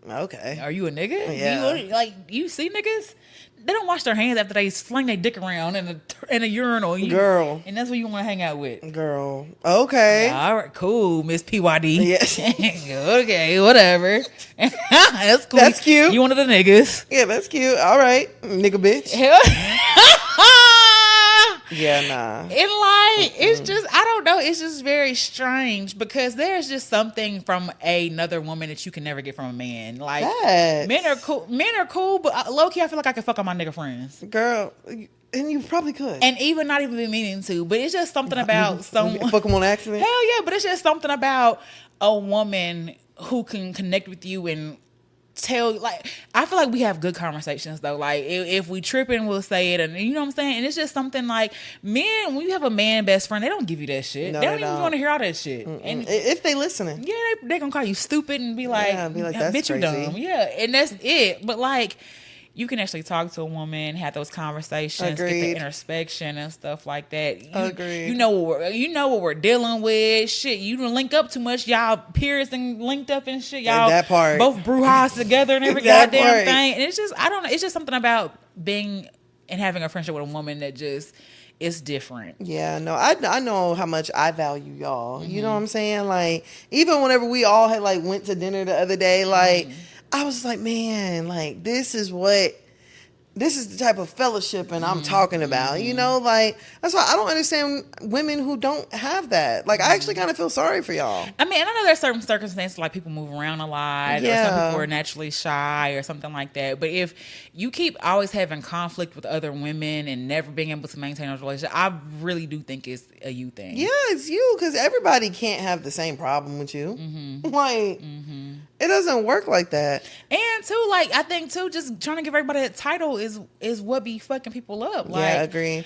Okay. Are you a nigga? Yeah. You see niggas? They don't wash their hands after they sling their dick around in a urinal. Girl. And that's what you want to hang out with. Girl. Okay. All right, cool, Miss PYD. Yes. Okay, whatever. That's cool. That's cute. You one of the niggas. Yeah, that's cute. All right, nigga bitch. Yeah, nah. And like, it's just, I don't know. It's just very strange because there's just something from another woman that you can never get from a man. Like, men are cool, but low key, I feel like I could fuck on my nigga friends. Girl, and you probably could. And even not even be meaning to, but it's just something about someone. Fuck them on accident? Hell yeah, but it's just something about a woman who can connect with you and tell, like, I feel like we have good conversations though. Like, if we tripping, we'll say it, and you know what I'm saying. And it's just something like, men, when you have a man best friend, they don't give you that shit. No, they don't even want to hear all that shit. And if they listening, yeah, they gonna call you stupid and be like, that's bitch, you crazy. dumb. Yeah, and that's it. But like, you can actually talk to a woman, have those conversations, get the introspection and stuff like that. Agreed. You know what we're dealing with. Shit, you don't link up too much. Y'all peers and linked up and shit. Y'all that part. both brujas together and every That goddamn part. thing. And it's just, I don't know. It's just something about being and having a friendship with a woman that just is different. Yeah, no, I know how much I value y'all. You know what I'm saying? Like, even whenever we all had like went to dinner the other day, like. I was like, man, like, this is the type of fellowship and I'm talking about, you know, like, that's why I don't understand women who don't have that. Like, I actually kind of feel sorry for y'all. I mean, I know there's certain circumstances, like people move around a lot, or some people are naturally shy or something like that. But if you keep always having conflict with other women and never being able to maintain a relationship, I really do think it's a you thing. Yeah, it's you, because everybody can't have the same problem with you. Like, it doesn't work like that. And too, like, I think too, just trying to give everybody a title is what be fucking people up. Like, yeah, agreed.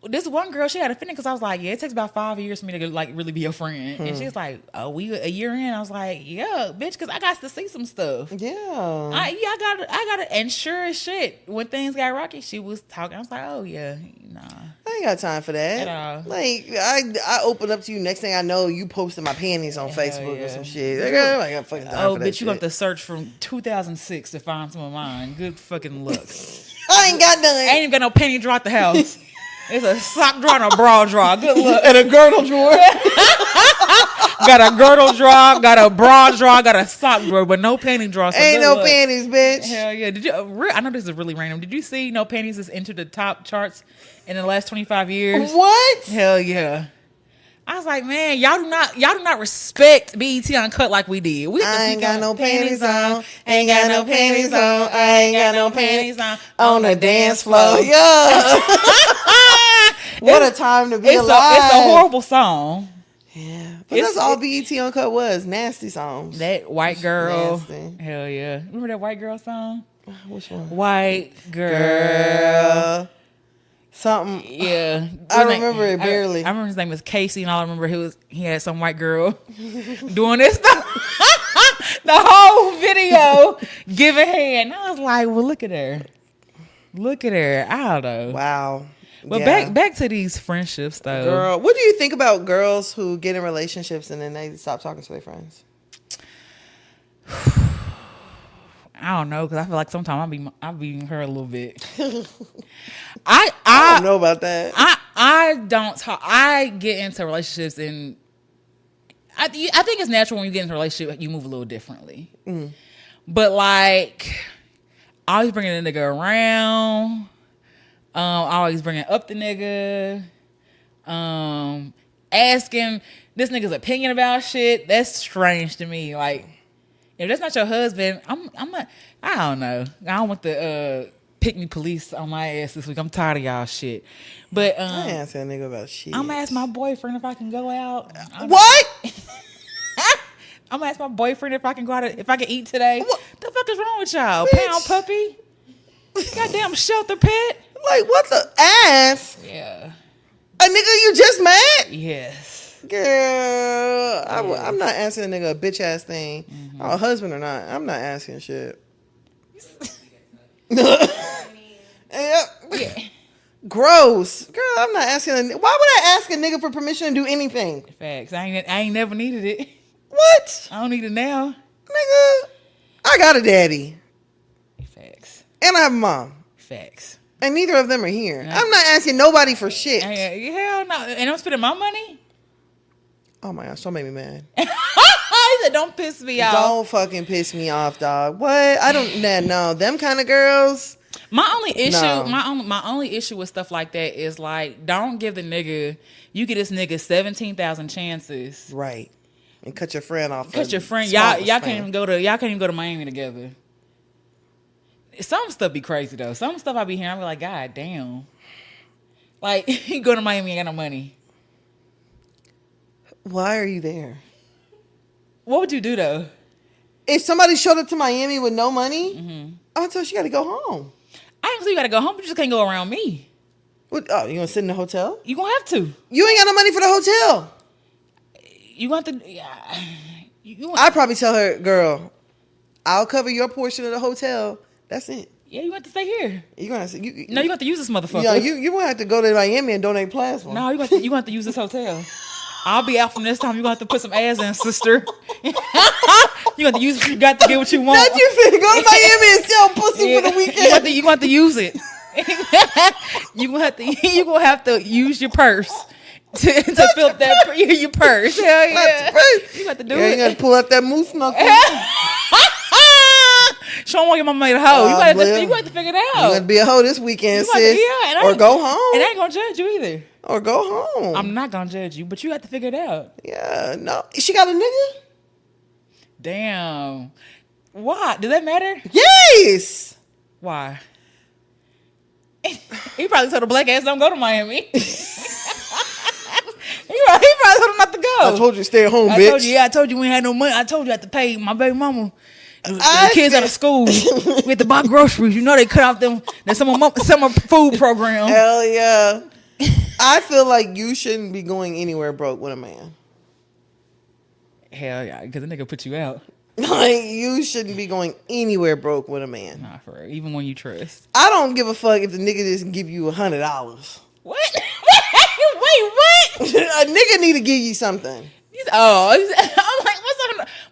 This one girl, she had a feeling because I was like, yeah, it takes about 5 years for me to like really be your friend. And she's like, oh, we a year in? I was like, yeah, bitch, because I got to see some stuff. Yeah. I got it. And sure as shit, when things got rocky, she was talking. I was like, oh yeah, nah. I ain't got time for that. At all. Like, I open up to you, next thing I know, you posting my panties on Facebook or some shit. Like, I got fucking time for that bitch, shit. you have to search from 2006 to find some of mine. Good fucking luck. I ain't got none. I ain't even got no penny draw at the house. It's a sock drawer and a bra drawer. Good luck. And a girdle drawer. Got a girdle drawer, got a bra drawer, got a sock drawer, but no panty drawer. So Ain't good no luck. panties, bitch. Hell yeah. Did you? I know this is really random. Did you see No Panties has entered the top charts in the last 25 years? What? Hell yeah. I was like, man, y'all do not respect BET Uncut like we did. We I ain't got no panties on. Ain't got no panties on. I ain't got no panties on the dance floor. Yeah. What a time to be alive. It's a horrible song. Yeah. But that's all BET Uncut was. Nasty songs. That white girl. Nasty. Hell yeah. Remember that white girl song? Which one? White girl. Girl. Something. Yeah. I remember it barely. I remember his name was Casey, and all I remember he had some white girl doing this stuff. The whole video giving hand. I was like, well, look at her. Look at her. I don't know. Wow. But Yeah. back to these friendships though. Girl, what do you think about girls who get in relationships and then they stop talking to their friends? I don't know, because I feel like sometimes I'm beating her a little bit. I don't know about that. I don't talk. I get into relationships, and I think it's natural when you get into a relationship, you move a little differently. Mm. But like, always bringing the nigga around. Always bringing up the nigga. Asking this nigga's opinion about shit. That's strange to me. Like, if that's not your husband, I'm not. I don't know. I don't want the pick me police on my ass this week. I'm tired of y'all shit. But I ain't asking a nigga about shit. I'm gonna ask my boyfriend if I can go out. What? I'm gonna ask my boyfriend if I can go out. If I can eat today. What? The fuck is wrong with y'all? Bitch. Pound puppy. Goddamn shelter pet. Like, what the ass? Yeah. A nigga you just met? Yes. Girl, I'm not asking a nigga a bitch ass thing. A husband or not, I'm not asking shit. Yep. Yeah. Gross. Girl, I'm not asking why would I ask a nigga for permission to do anything? Facts. I ain't never needed it. What? I don't need it now. Nigga, I got a daddy. Facts. And I have a mom. Facts. And neither of them are here. I'm not asking nobody for shit. Hell no. And I'm spending my money? Oh my gosh, don't make me mad. He said, don't piss me off. Don't fucking piss me off, dog. What? I don't no, them kind of girls. My only issue, No. my only issue with stuff like that is like, don't give the nigga, you get this nigga 17,000 chances. Right. And cut your friend off. Cut your friend. Y'all can't even go to Miami together. Some stuff be crazy though. Some stuff I be hearing, I be like, God damn. Like, you go to Miami, ain't got no money. Why are you there? What would you do though? If somebody showed up to Miami with no money, I would tell her she got to go home. I ain't say you gotta go home, but you just can't go around me. What, oh, you gonna sit in the hotel? You gonna have to. You ain't got no money for the hotel. You gonna have to. Yeah. I'd probably tell her, girl, I'll cover your portion of the hotel. That's it. Yeah, you have to stay here. You gonna No, you have to use this motherfucker. Yeah, you won't have to go to Miami and donate plasma. No, you gonna have to use this hotel. I'll be out from this time. You gonna have to put some ass in, sister. You gonna have to use what you got to get what you want. Not you finna go to Miami and sell pussy for the weekend. You gonna have to use it. you gonna have to use your purse to fill up that your purse. Hell yeah. You got to do it. You gotta pull out that moose knuckle. Show them why your mama made a hoe. You got to figure it out. You gotta be a hoe this weekend, You sis. Or go home. And I ain't gonna judge you either. Or go home. I'm not gonna judge you, but you got to figure it out. Yeah, no. She got a nigga? Damn. Why? Does that matter? Yes. Why? He probably told the black ass don't go to Miami. he probably told him not to go. I told you to stay at home, bitch. I told you we ain't had no money. I told you I had to pay my baby mama. The kids out of school. We had to buy groceries. You know they cut off them summer food program. Hell yeah. I feel like you shouldn't be going anywhere broke with a man. Hell yeah, because the nigga put you out. Like, you shouldn't be going anywhere broke with a man. Nah, for real. Even when you trust. I don't give a fuck if the nigga doesn't give you $100. What? Wait, what? A nigga need to give you something. I'm like,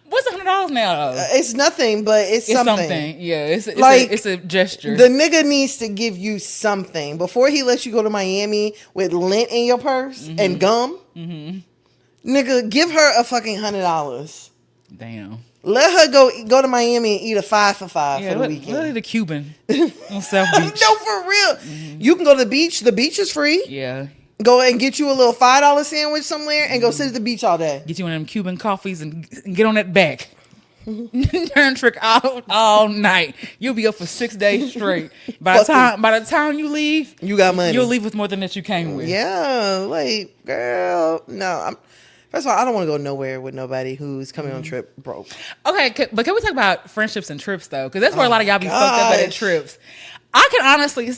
what's $100 now. Though. It's nothing, but it's something. Yeah, it's Like, it's a gesture. The nigga needs to give you something before he lets you go to Miami with lint in your purse and gum. Nigga, give her a fucking $100. Damn. Let her go to Miami and eat a 5 for 5 for the weekend. Really the Cuban on South Beach. No, for real. You can go to the beach. The beach is free. Yeah. Go and get you a little $5 sandwich somewhere and go sit at the beach all day. Get you one of them Cuban coffees and get on that back. Turn trick all night. You'll be up for 6 days straight. By the time you leave, you got money. You'll leave with more than that you came with. Yeah, like girl, no. First of all, I don't want to go nowhere with nobody who's coming on trip broke. Okay, but can we talk about friendships and trips though? Because that's where a lot of y'all be fucked up at trips. I can honestly,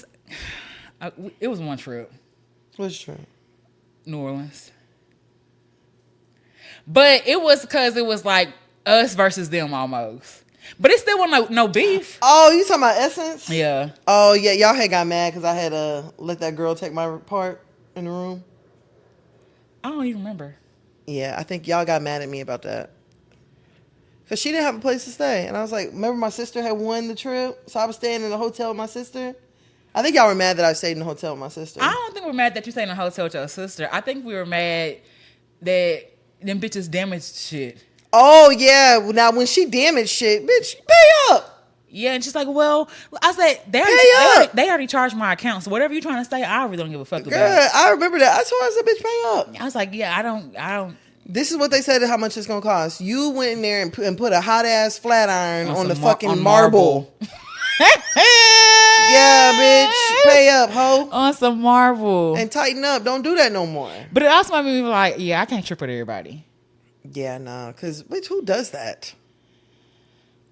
it was one trip. What's true? New Orleans. But it was because it was like us versus them almost. But it still wasn't no beef. Oh, you talking about Essence? Yeah. Oh, yeah. Y'all had got mad because I had let that girl take my part in the room. I don't even remember. Yeah, I think y'all got mad at me about that. Because she didn't have a place to stay. And I was like, remember my sister had won the trip? So I was staying in the hotel with my sister. I think y'all were mad that I stayed in the hotel with my sister. I don't think we're mad that you stayed in a hotel with your sister. I think we were mad that them bitches damaged shit. Oh, yeah. Now, when she damaged shit, bitch, pay up. Yeah, and she's like, well, I said, they already charged my account, so whatever you're trying to say, I really don't give a fuck about it. I remember that. I told her, I said, bitch, pay up. I was like, yeah, I don't. This is what they said how much it's going to cost. You went in there and put a hot-ass flat iron on the fucking marble. Yeah, bitch, pay up, ho. On some marble. And tighten up. Don't do that no more. But it also made me like, yeah, I can't trip with everybody. Yeah, nah, because, bitch, who does that?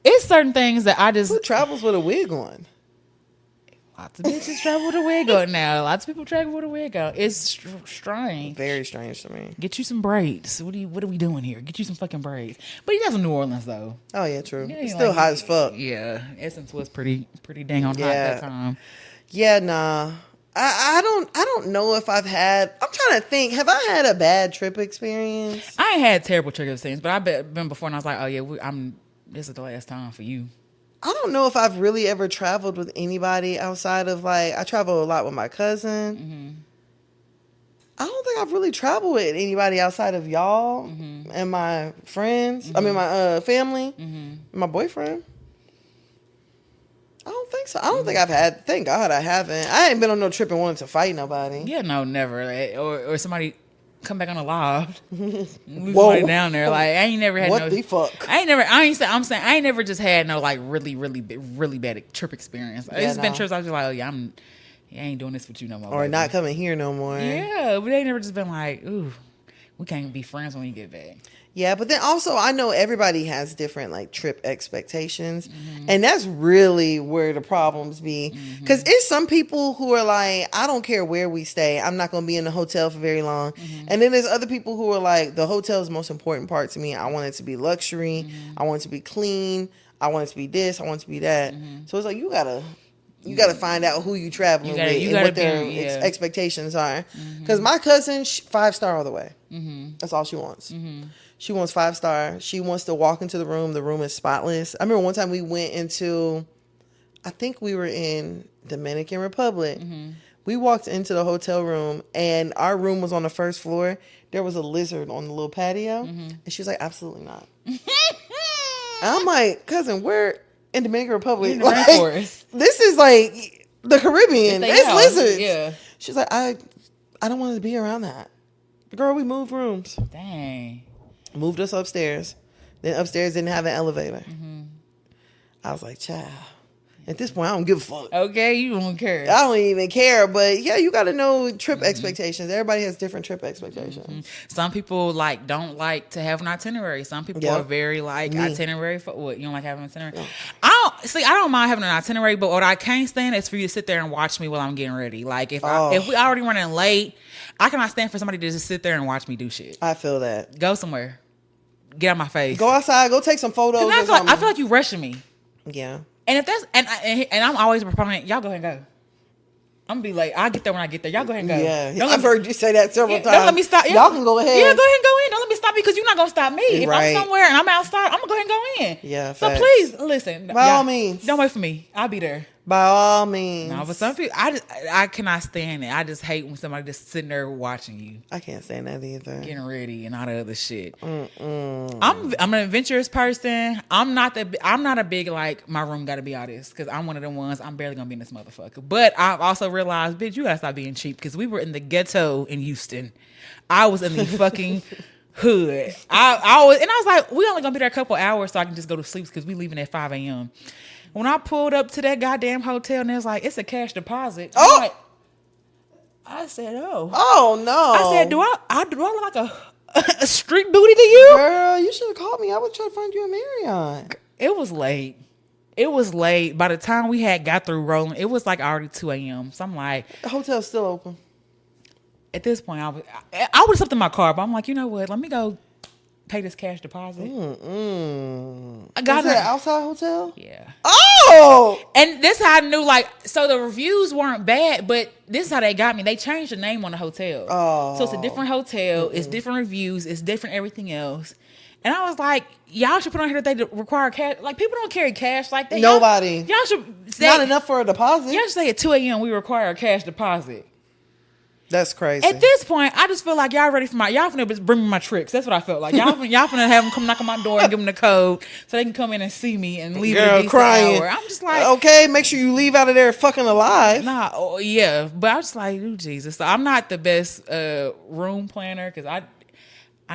It's certain things that I just... Who travels with a wig on? Lots of bitches travel with a wig on now. Lots of people travel with a wig on. It's strange. Very strange to me. Get you some braids. What are we doing here? Get you some fucking braids. But you guys in New Orleans though. Oh yeah, true. Yeah, it's still hot as fuck. Yeah, Essence was pretty dang on hot that time. Yeah, nah. I don't know if I've had. I'm trying to think. Have I had a bad trip experience? I ain't had terrible trip experience, but I've been before, and I was like, oh yeah, this is the last time for you. I don't know if I've really ever traveled with anybody outside of like I travel a lot with my cousin. Mm-hmm. I don't think I've really traveled with anybody outside of y'all and my friends. I mean my family, my boyfriend. I don't think so. I don't think I've had. Thank God I haven't. I ain't been on no trip and wanted to fight nobody. Yeah, no, never. Like, or somebody come back on the live. Leave somebody down there. Like I ain't never had what the fuck. I'm saying I ain't never just had no like really bad trip experience. It's been trips I was just like, oh yeah, I ain't doing this with you no more. Or not coming here no more. Yeah, but they ain't never just been like, ooh, we can't be friends when you get back. Yeah, but then also I know everybody has different like trip expectations, and that's really where the problems be. Because it's some people who are like, I don't care where we stay, I'm not going to be in the hotel for very long. And then there's other people who are like, the hotel is the most important part to me. I want it to be luxury. I want it to be clean. I want it to be this. I want it to be that. So it's like you gotta find out who you traveling with and what their expectations are. Because my cousin, 5-star all the way. That's all she wants. She wants 5-star. She wants to walk into the room. The room is spotless. I remember one time we went into, I think we were in Dominican Republic. We walked into the hotel room and our room was on the first floor. There was a lizard on the little patio. And she was like, absolutely not. And I'm like, cousin, we're in Dominican Republic. Like, this is like the Caribbean. It's lizards. Yeah. She's like, I don't want to be around that. Girl, we moved rooms. Dang. Moved us upstairs. Then upstairs didn't have an elevator. I was like, child. At this point, I don't give a fuck. Okay, you don't care. I don't even care. But yeah, you got to know trip expectations. Everybody has different trip expectations. Some people don't like to have an itinerary. Some people are very like itinerary for what? You don't like having an itinerary? No. I don't mind having an itinerary, but what I can't stand is for you to sit there and watch me while I'm getting ready. Like if we already running late, I cannot stand for somebody to just sit there and watch me do shit. I feel that. Go somewhere. Get out of my face. Go outside. Go take some photos. I feel like you rushing me. Yeah. And if that's and I'm always a proponent. Y'all go ahead and I'm gonna be like, I'll get there when I get there. Y'all go ahead and go. Yeah, Don't let I've me- heard you say that several Yeah, times. don't let me stop. Yeah. Y'all can go ahead. Yeah, go ahead and go in. Don't let me stop you because you're not gonna stop me. If Right. I'm somewhere and I'm outside, I'm gonna go ahead and go in. Yeah, So facts. please listen. By all means. don't wait for me. I'll be there. By all means. No, but some people, I cannot stand it. I just hate when somebody just sitting there watching you, I can't stand that either. getting ready and all the other shit. I'm an adventurous person. I'm not a big like my room got to be all this because I'm one of the ones I'm barely gonna be in this motherfucker. But I've also realized, bitch, you gotta stop being cheap because we were in the ghetto in Houston. I was in the fucking hood. I was like, we only gonna be there a couple hours so I can just go to sleep because we leaving at 5 a.m. When I pulled up to that goddamn hotel and it was like, it's a cash deposit. Oh! I'm like, I said, oh. Oh no! I said, do I look like a street booty to you? Girl, you should have called me. I would try to find you a Marriott. It was late. It was late. By the time we had got through rolling, it was like already 2 a.m. So I'm like, The hotel's still open. at this point, I would have slept in my car, but I'm like, you know what? Let me go pay this cash deposit. I got Was it it. an outside hotel? Yeah. Oh! And this how I knew, like, so the reviews weren't bad, but this is how they got me. They changed the name on the hotel. Oh. So it's a different hotel. It's different reviews. It's different everything else. And I was like, y'all should put on here that they require cash. Like, people don't carry cash like that. Nobody. Y'all should say, Not enough for a deposit. y'all should say at 2 a.m. we require a cash deposit. That's crazy. At this point, I just feel like y'all ready for y'all finna bring me my tricks. That's what I felt like. Y'all finna have them come knock on my door and give them the code so they can come in and see me and leave Girl, at a decent crying. hour. I'm just like, okay, make sure you leave out of there fucking alive. nah, yeah. But I'm just like, ooh, Jesus. So I'm not the best room planner because I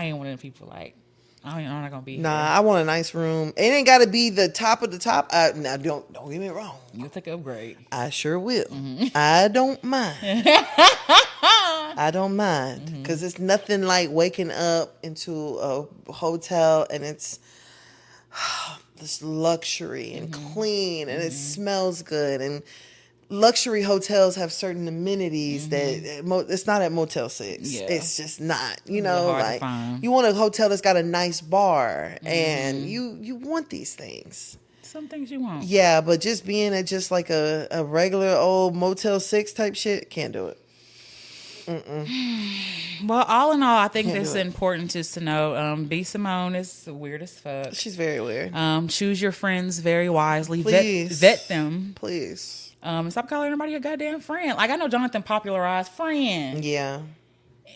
ain't one of them people like, I'm not gonna be Nah, here. I want a nice room. It ain't got to be the top of the top. Now, don't get me wrong. You'll take an upgrade. I sure will. I don't mind. I don't mind because it's nothing like waking up into a hotel and it's this luxury and clean and it smells good, and luxury hotels have certain amenities that it's not at Motel 6. Yeah. It's just not, you They're know, hard to like find. you want a hotel that's got a nice bar and you want these things. Some things you want. Yeah, but just being at just like a regular old Motel 6 type shit, can't do it. Well, all in all, I think Can't that's do it. important just to know. B. Simone is weird as fuck. She's very weird. Choose your friends very wisely. Please. Vet them. Please. And stop calling everybody a goddamn friend. Like, I know Jonathan popularized friend. Yeah.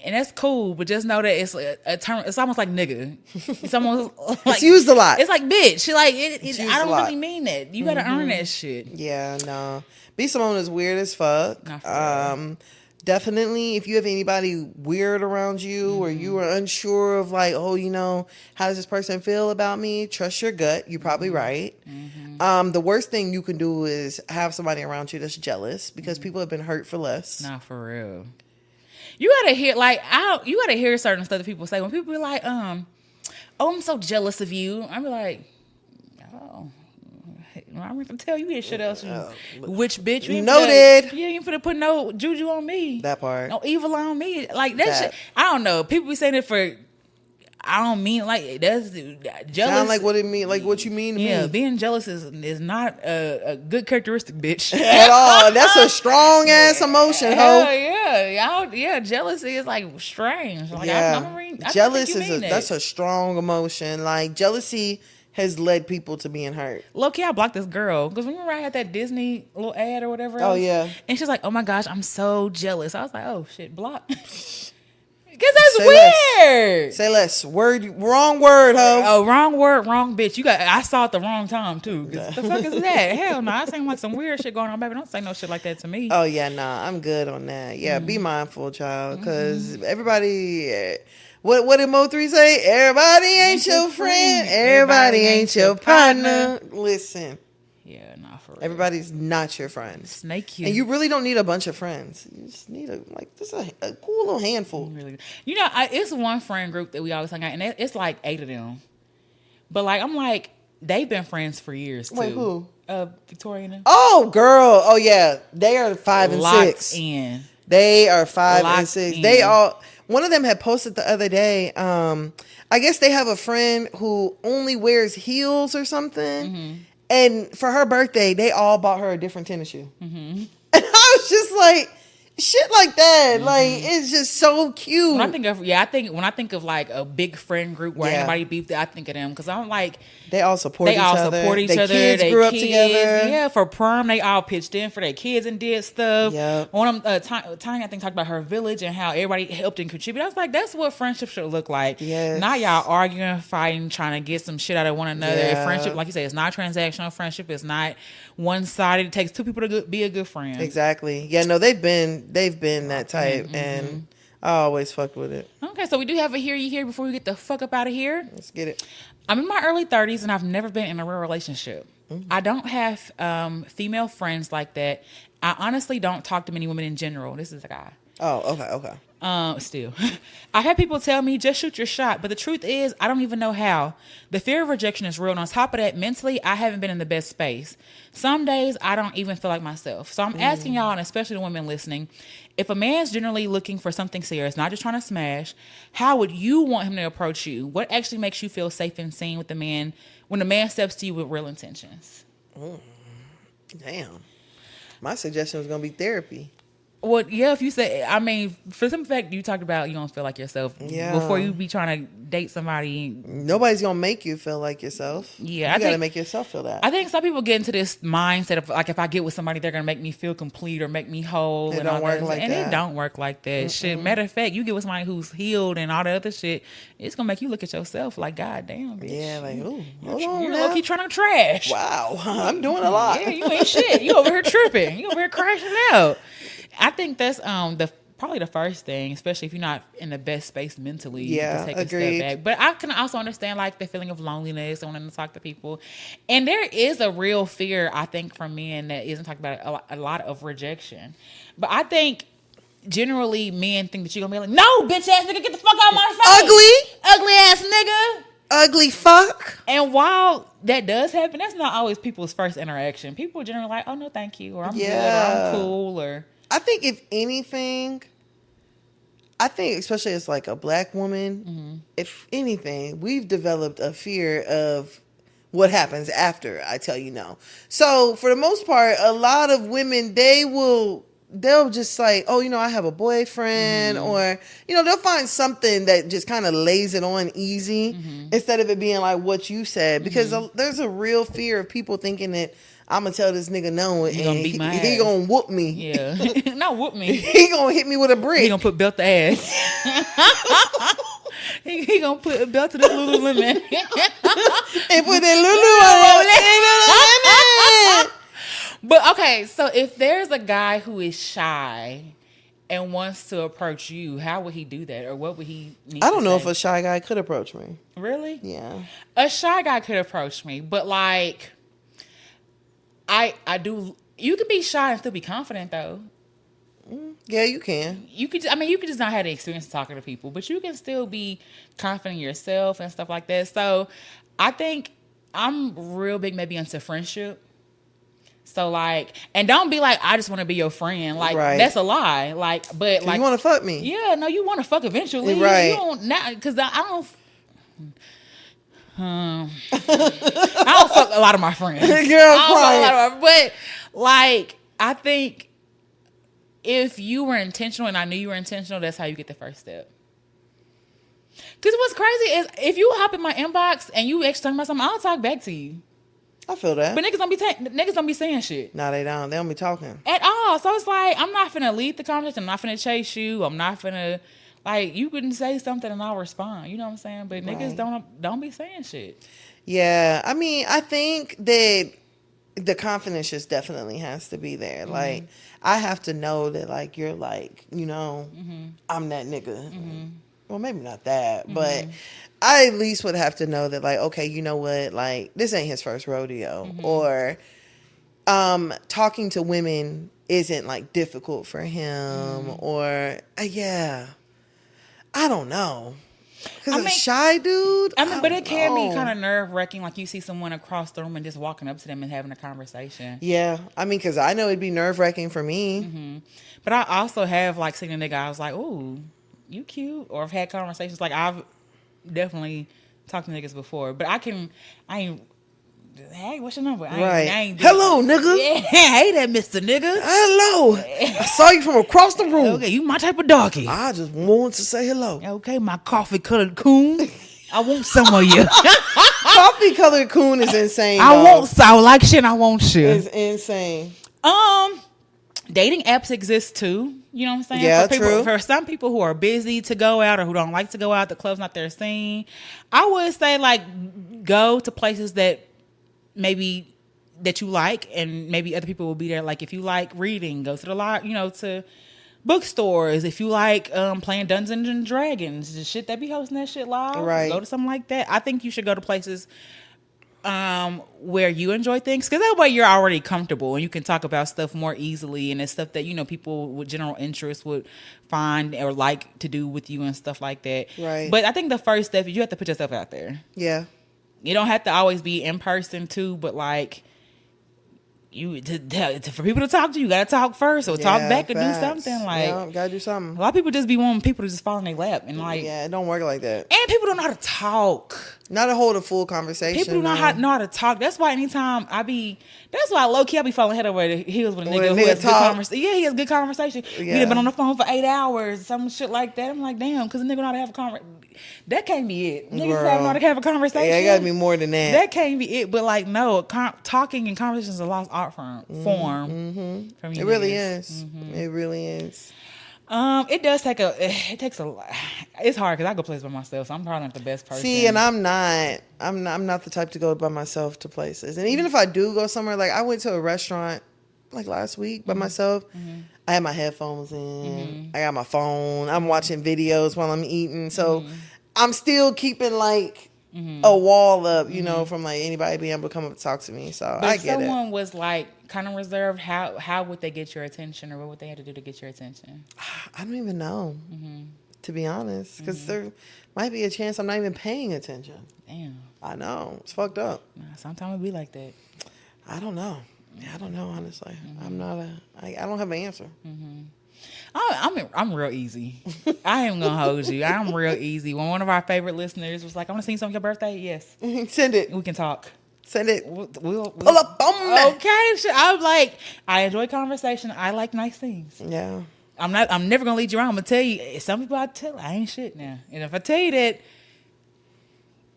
And that's cool, but just know that it's a term. It's almost like nigga. It's almost like It's used a lot. It's like bitch. Like used I a don't lot. really mean that. You gotta earn that shit. Yeah, no. B. Simone is weird as fuck. Not for real. Definitely, if you have anybody weird around you or you are unsure of like, oh, you know, how does this person feel about me? Trust your gut. You're probably right. The worst thing you can do is have somebody around you that's jealous because people have been hurt for less. Not for real. You gotta hear you gotta hear certain stuff that people say when people be like, oh, I'm so jealous of you. I be like, oh. I'm gonna tell you this shit else. Which bitch? You ain't Noted. You ain't finna put no juju on me. That part. No evil on me. Like that That. shit. I don't know. People be saying it for. I don't mean like that's jealous. Sound like what it mean, like what you mean to Yeah, me. being jealous is not a good characteristic, bitch. At all. That's a strong ass emotion, Hell ho. yeah, jealousy is like strange. Like, Yeah. I Jealous think you mean that's a strong emotion. Like jealousy has led people to being hurt. Low key, I blocked this girl because remember I had that Disney little ad or whatever. Oh, else? yeah. And she's like, "Oh my gosh, I'm so jealous." I was like, "Oh shit, block." Because that's Say less. weird. Say less. Wrong word, ho. Oh, wrong word, wrong bitch. I saw it the wrong time too. 'Cause the fuck is that? Hell no, I seem like some weird shit going on, baby. Don't say no shit like that to me. Oh yeah, nah, I'm good on that. Yeah, be mindful, child, because everybody. What did Mo3 say? Everybody ain't your friend. Everybody ain't your partner. Listen, Yeah, nah, for real. everybody's not your friend, Snake you. and you really don't need a bunch of friends. You just need just a cool little handful. Really, you know, it's one friend group that we always hang out, and it's like 8 of them. But like, I'm like, they've been friends for years too. Wait, who? Victoria and them. Oh, girl. Oh yeah, they are 5 and Locked 6. in. They are 5 and Locked 6. in. They all. One of them had posted the other day. I guess they have a friend who only wears heels or something. And for her birthday, they all bought her a different tennis shoe. And I it's just like shit like that. Like it's just so cute. When I think of like a big friend group where anybody beefed, I think of them because I'm like they all support each other. Their kids grew up together. Yeah, for prom they all pitched in for their kids and did stuff. Yep. One of them, Tanya, I think, talked about her village and how everybody helped and contributed. I was like, that's what friendship should look like. Yes. Not y'all arguing, fighting, trying to get some shit out of one another. Yeah. Friendship, like you say, it's not transactional. Friendship is not one sided. It takes two people to be a good friend. Exactly. Yeah. No, they've been that type, and I always fucked with it. Okay, so we do have a hear you here before we get the fuck up out of here. Let's get it. I'm in my early 30s and I've never been in a real relationship. I don't have female friends like that. I honestly don't talk to many women in general. This is a guy. Oh, okay. Still. I had people tell me, just shoot your shot. But the truth is, I don't even know how. The fear of rejection is real. And on top of that, mentally, I haven't been in the best space. Some days, I don't even feel like myself. So I'm asking y'all, and especially the women listening, if a man's generally looking for something serious, not just trying to smash, how would you want him to approach you? What actually makes you feel safe and seen with the man when the man steps to you with real intentions? Damn. My suggestion was going to be therapy. Well, yeah, if you say, I mean, for some fact, you talked about you don't feel like yourself. Yeah. Before you be trying to date somebody. Nobody's going to make you feel like yourself. Yeah. You got to make yourself feel that. I think some people get into this mindset of, like, if I get with somebody, they're going to make me feel complete or make me whole. It don't work like that. And it don't work like that. Shit. Matter of fact, you get with somebody who's healed and all the other shit, it's going to make you look at yourself like, God damn, bitch. Yeah, like, ooh, You're low-key trying to trash. Wow, I'm doing a lot. Yeah, you ain't shit. You over here tripping. You over here crashing out. I think that's probably the first thing, especially if you're not in the best space mentally. Yeah, to take agreed. a step back. But I can also understand like the feeling of loneliness and wanting to talk to people. And there is a real fear, I think, from men that isn't talked about, a lot of rejection. But I think generally men think that you're gonna be like, no, bitch ass nigga, get the fuck out of my face. Ugly ass nigga. Ugly fuck. And while that does happen, that's not always people's first interaction. People are generally like, oh no, thank you, or I'm good, or I'm cool, or I think if anything, especially as like a black woman, if anything, we've developed a fear of what happens after I tell you no. So for the most part, a lot of women, they'll just like, oh, I have a boyfriend, or, they'll find something that just kind of lays it on easy instead of it being like what you said, because there's a real fear of people thinking that I'm going to tell this nigga no, and he going to whoop me. Yeah. Not whoop me. He going to hit me with a brick. He going to put belt to ass. he going to put a belt to this Lululemon. And put that Lululemon. But okay, so if there's a guy who is shy and wants to approach you, how would he do that? Or what would he need I don't know say? if a shy guy could approach me. Really? Yeah. A shy guy could approach me, but like, I do. You can be shy and still be confident, though. Yeah, you can. You could just not have the experience of talking to people, but you can still be confident in yourself and stuff like that. So, I think I'm real big maybe into friendship. So like, and don't be like, I just want to be your friend. Like that's a lie. Like, but like, you want to fuck me? Yeah, no, you want to fuck eventually. Right? You don't not because I don't. I don't fuck a lot of my friends. But like, I think if you were intentional and I knew you were intentional, that's how you get the first step. Because what's crazy is if you hop in my inbox and you actually talking about something, I'll talk back to you. I feel that. But niggas don't be saying shit. No, they don't. They don't be talking at all. So it's like, I'm not finna lead the conversation. I'm not finna chase you. I'm not finna, like, you couldn't say something and I'll respond. You know what I'm saying? But niggas don't be saying shit. Yeah. I mean, I think that the confidence just definitely has to be there. Like, I have to know that, like, you're like, I'm that nigga. Well, maybe not that, but I at least would have to know that, like, okay, you know what? Like, this ain't his first rodeo. Or talking to women isn't, like, difficult for him. Or, I don't know. Because a shy dude? But it can be kind of nerve-wracking. Like, you see someone across the room and just walking up to them and having a conversation. Yeah. I mean, because I know it'd be nerve-wracking for me. But I also have, like, seen a nigga, I was like, ooh, you cute. Or I've had conversations. Like, I've definitely talked to niggas before. But I ain't Hey, what's your number? Right. Hello, nigga. Yeah, hey there, Mr. Nigga. Hello. I saw you from across the room. Okay, you my type of doggy. I just wanted to say hello. Okay, my coffee colored coon. I want some of you. Coffee colored coon is insane. I like shit. I want shit. It's insane. Dating apps exist too. You know what I'm saying? Yeah, for people, true. For some people who are busy to go out or who don't like to go out, the club's not their scene. I would say like go to places that maybe that you like, and maybe other people will be there. Like if you like reading, go to the to bookstores. If you like playing Dungeons and Dragons, the shit, they be hosting that shit live. Right. Go to something like that. I think you should go to places where you enjoy things, because that way you're already comfortable and you can talk about stuff more easily, and it's stuff that people with general interest would find or like to do with you and stuff like that. Right. But I think the first step is you have to put yourself out there. Yeah. You don't have to always be in person too, but like for people to talk to you, gotta talk first or talk back or do something. Like gotta do something. a lot of people just be wanting people to just fall in their lap, and like it don't work like that. And people don't know how to talk. Not to hold a full conversation. People do not know how to talk. That's why anytime that's why low key I be falling head over the heels with a nigga who has good conversation. Yeah, he has good conversation. Yeah. We done been on the phone for 8 hours, some shit like that. I'm like, damn, because a nigga know how to have a conversation. That can't be it. Niggas know how to have a conversation. Yeah, it gotta be more than that. That can't be it. But like, no, talking and conversations is a lost art form. From you. It really is. It really is. It takes a lot. It's hard because I go places by myself, so I'm probably not the best person. See, and I'm not the type to go by myself to places. And even if I do go somewhere, like I went to a restaurant like last week by myself. I had my headphones in. I got my phone. I'm watching videos while I'm eating. So I'm still keeping like a wall up, from like anybody being able to come up and talk to me. So I get it. If someone was like kind of reserved, how would they get your attention, or what would they have to do to get your attention? I don't even know, to be honest, because there might be a chance I'm not even paying attention. Damn. I know. It's fucked up. Sometimes it be like that. I don't know. I don't know, honestly. I'm not I don't have an answer. I'm real easy. I am gonna hold you. I'm real easy. When one of our favorite listeners was like, "I want to sing something on your birthday," yes, send it. We can talk. Send it. We'll pull up on me. Okay, I'm like, I enjoy conversation. I like nice things. Yeah. I'm never gonna lead you around. I'm gonna tell you. Some people I ain't shit now, and if I tell you that,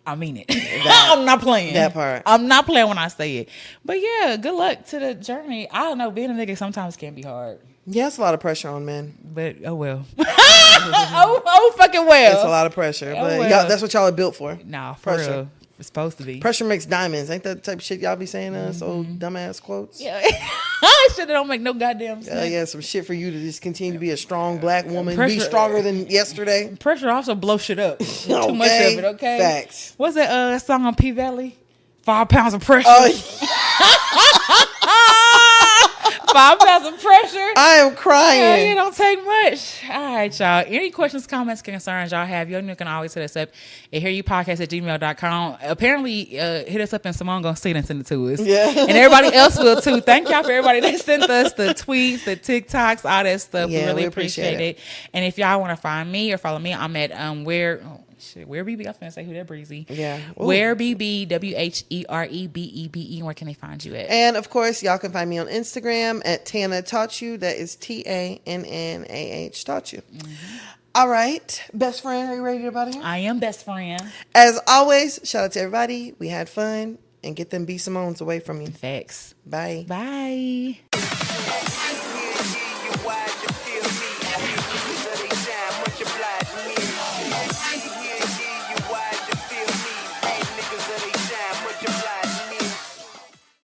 I mean it. I'm not playing. That part. I'm not playing when I say it. But yeah, good luck to the journey. I don't know. Being a nigga sometimes can be hard. Yeah, it's a lot of pressure on men. But oh well. oh fucking well. It's a lot of pressure. But well. y'all, that's what y'all are built for. Nah, for pressure. real. It's supposed to be. Pressure makes diamonds. Ain't that the type of shit y'all be saying old dumbass quotes? Yeah. Shit that don't make no goddamn sense. Yeah, some shit for you to just continue to be a strong black woman. Pressure, be stronger than yesterday. Pressure also blow shit up. Too Okay. much of it, okay? Facts. What's that song on P Valley? 5 pounds of pressure. 5 pounds of pressure. I am crying. Yeah, it don't take much. All right, y'all. Any questions, comments, concerns y'all have, you can always hit us up at hearyoupodcast@gmail.com. Apparently, hit us up and Simone gonna see it and send it to us. Yeah. And everybody else will too. Thank y'all for everybody that sent us the tweets, the TikToks, all that stuff. Yeah, we really we appreciate it. And if y'all want to find me or follow me, I'm at where BB. I was gonna say who that breezy. Yeah. Ooh. Where BB WHEREBEBE. Where can they find you at? And of course, y'all can find me on Instagram at Tana Taught You. That is TANNAH Taught You. All right, best friend, are you ready to get out of here? I am best friend. As always, shout out to everybody. We had fun, and get them B Simones away from you. Facts. Bye. Bye.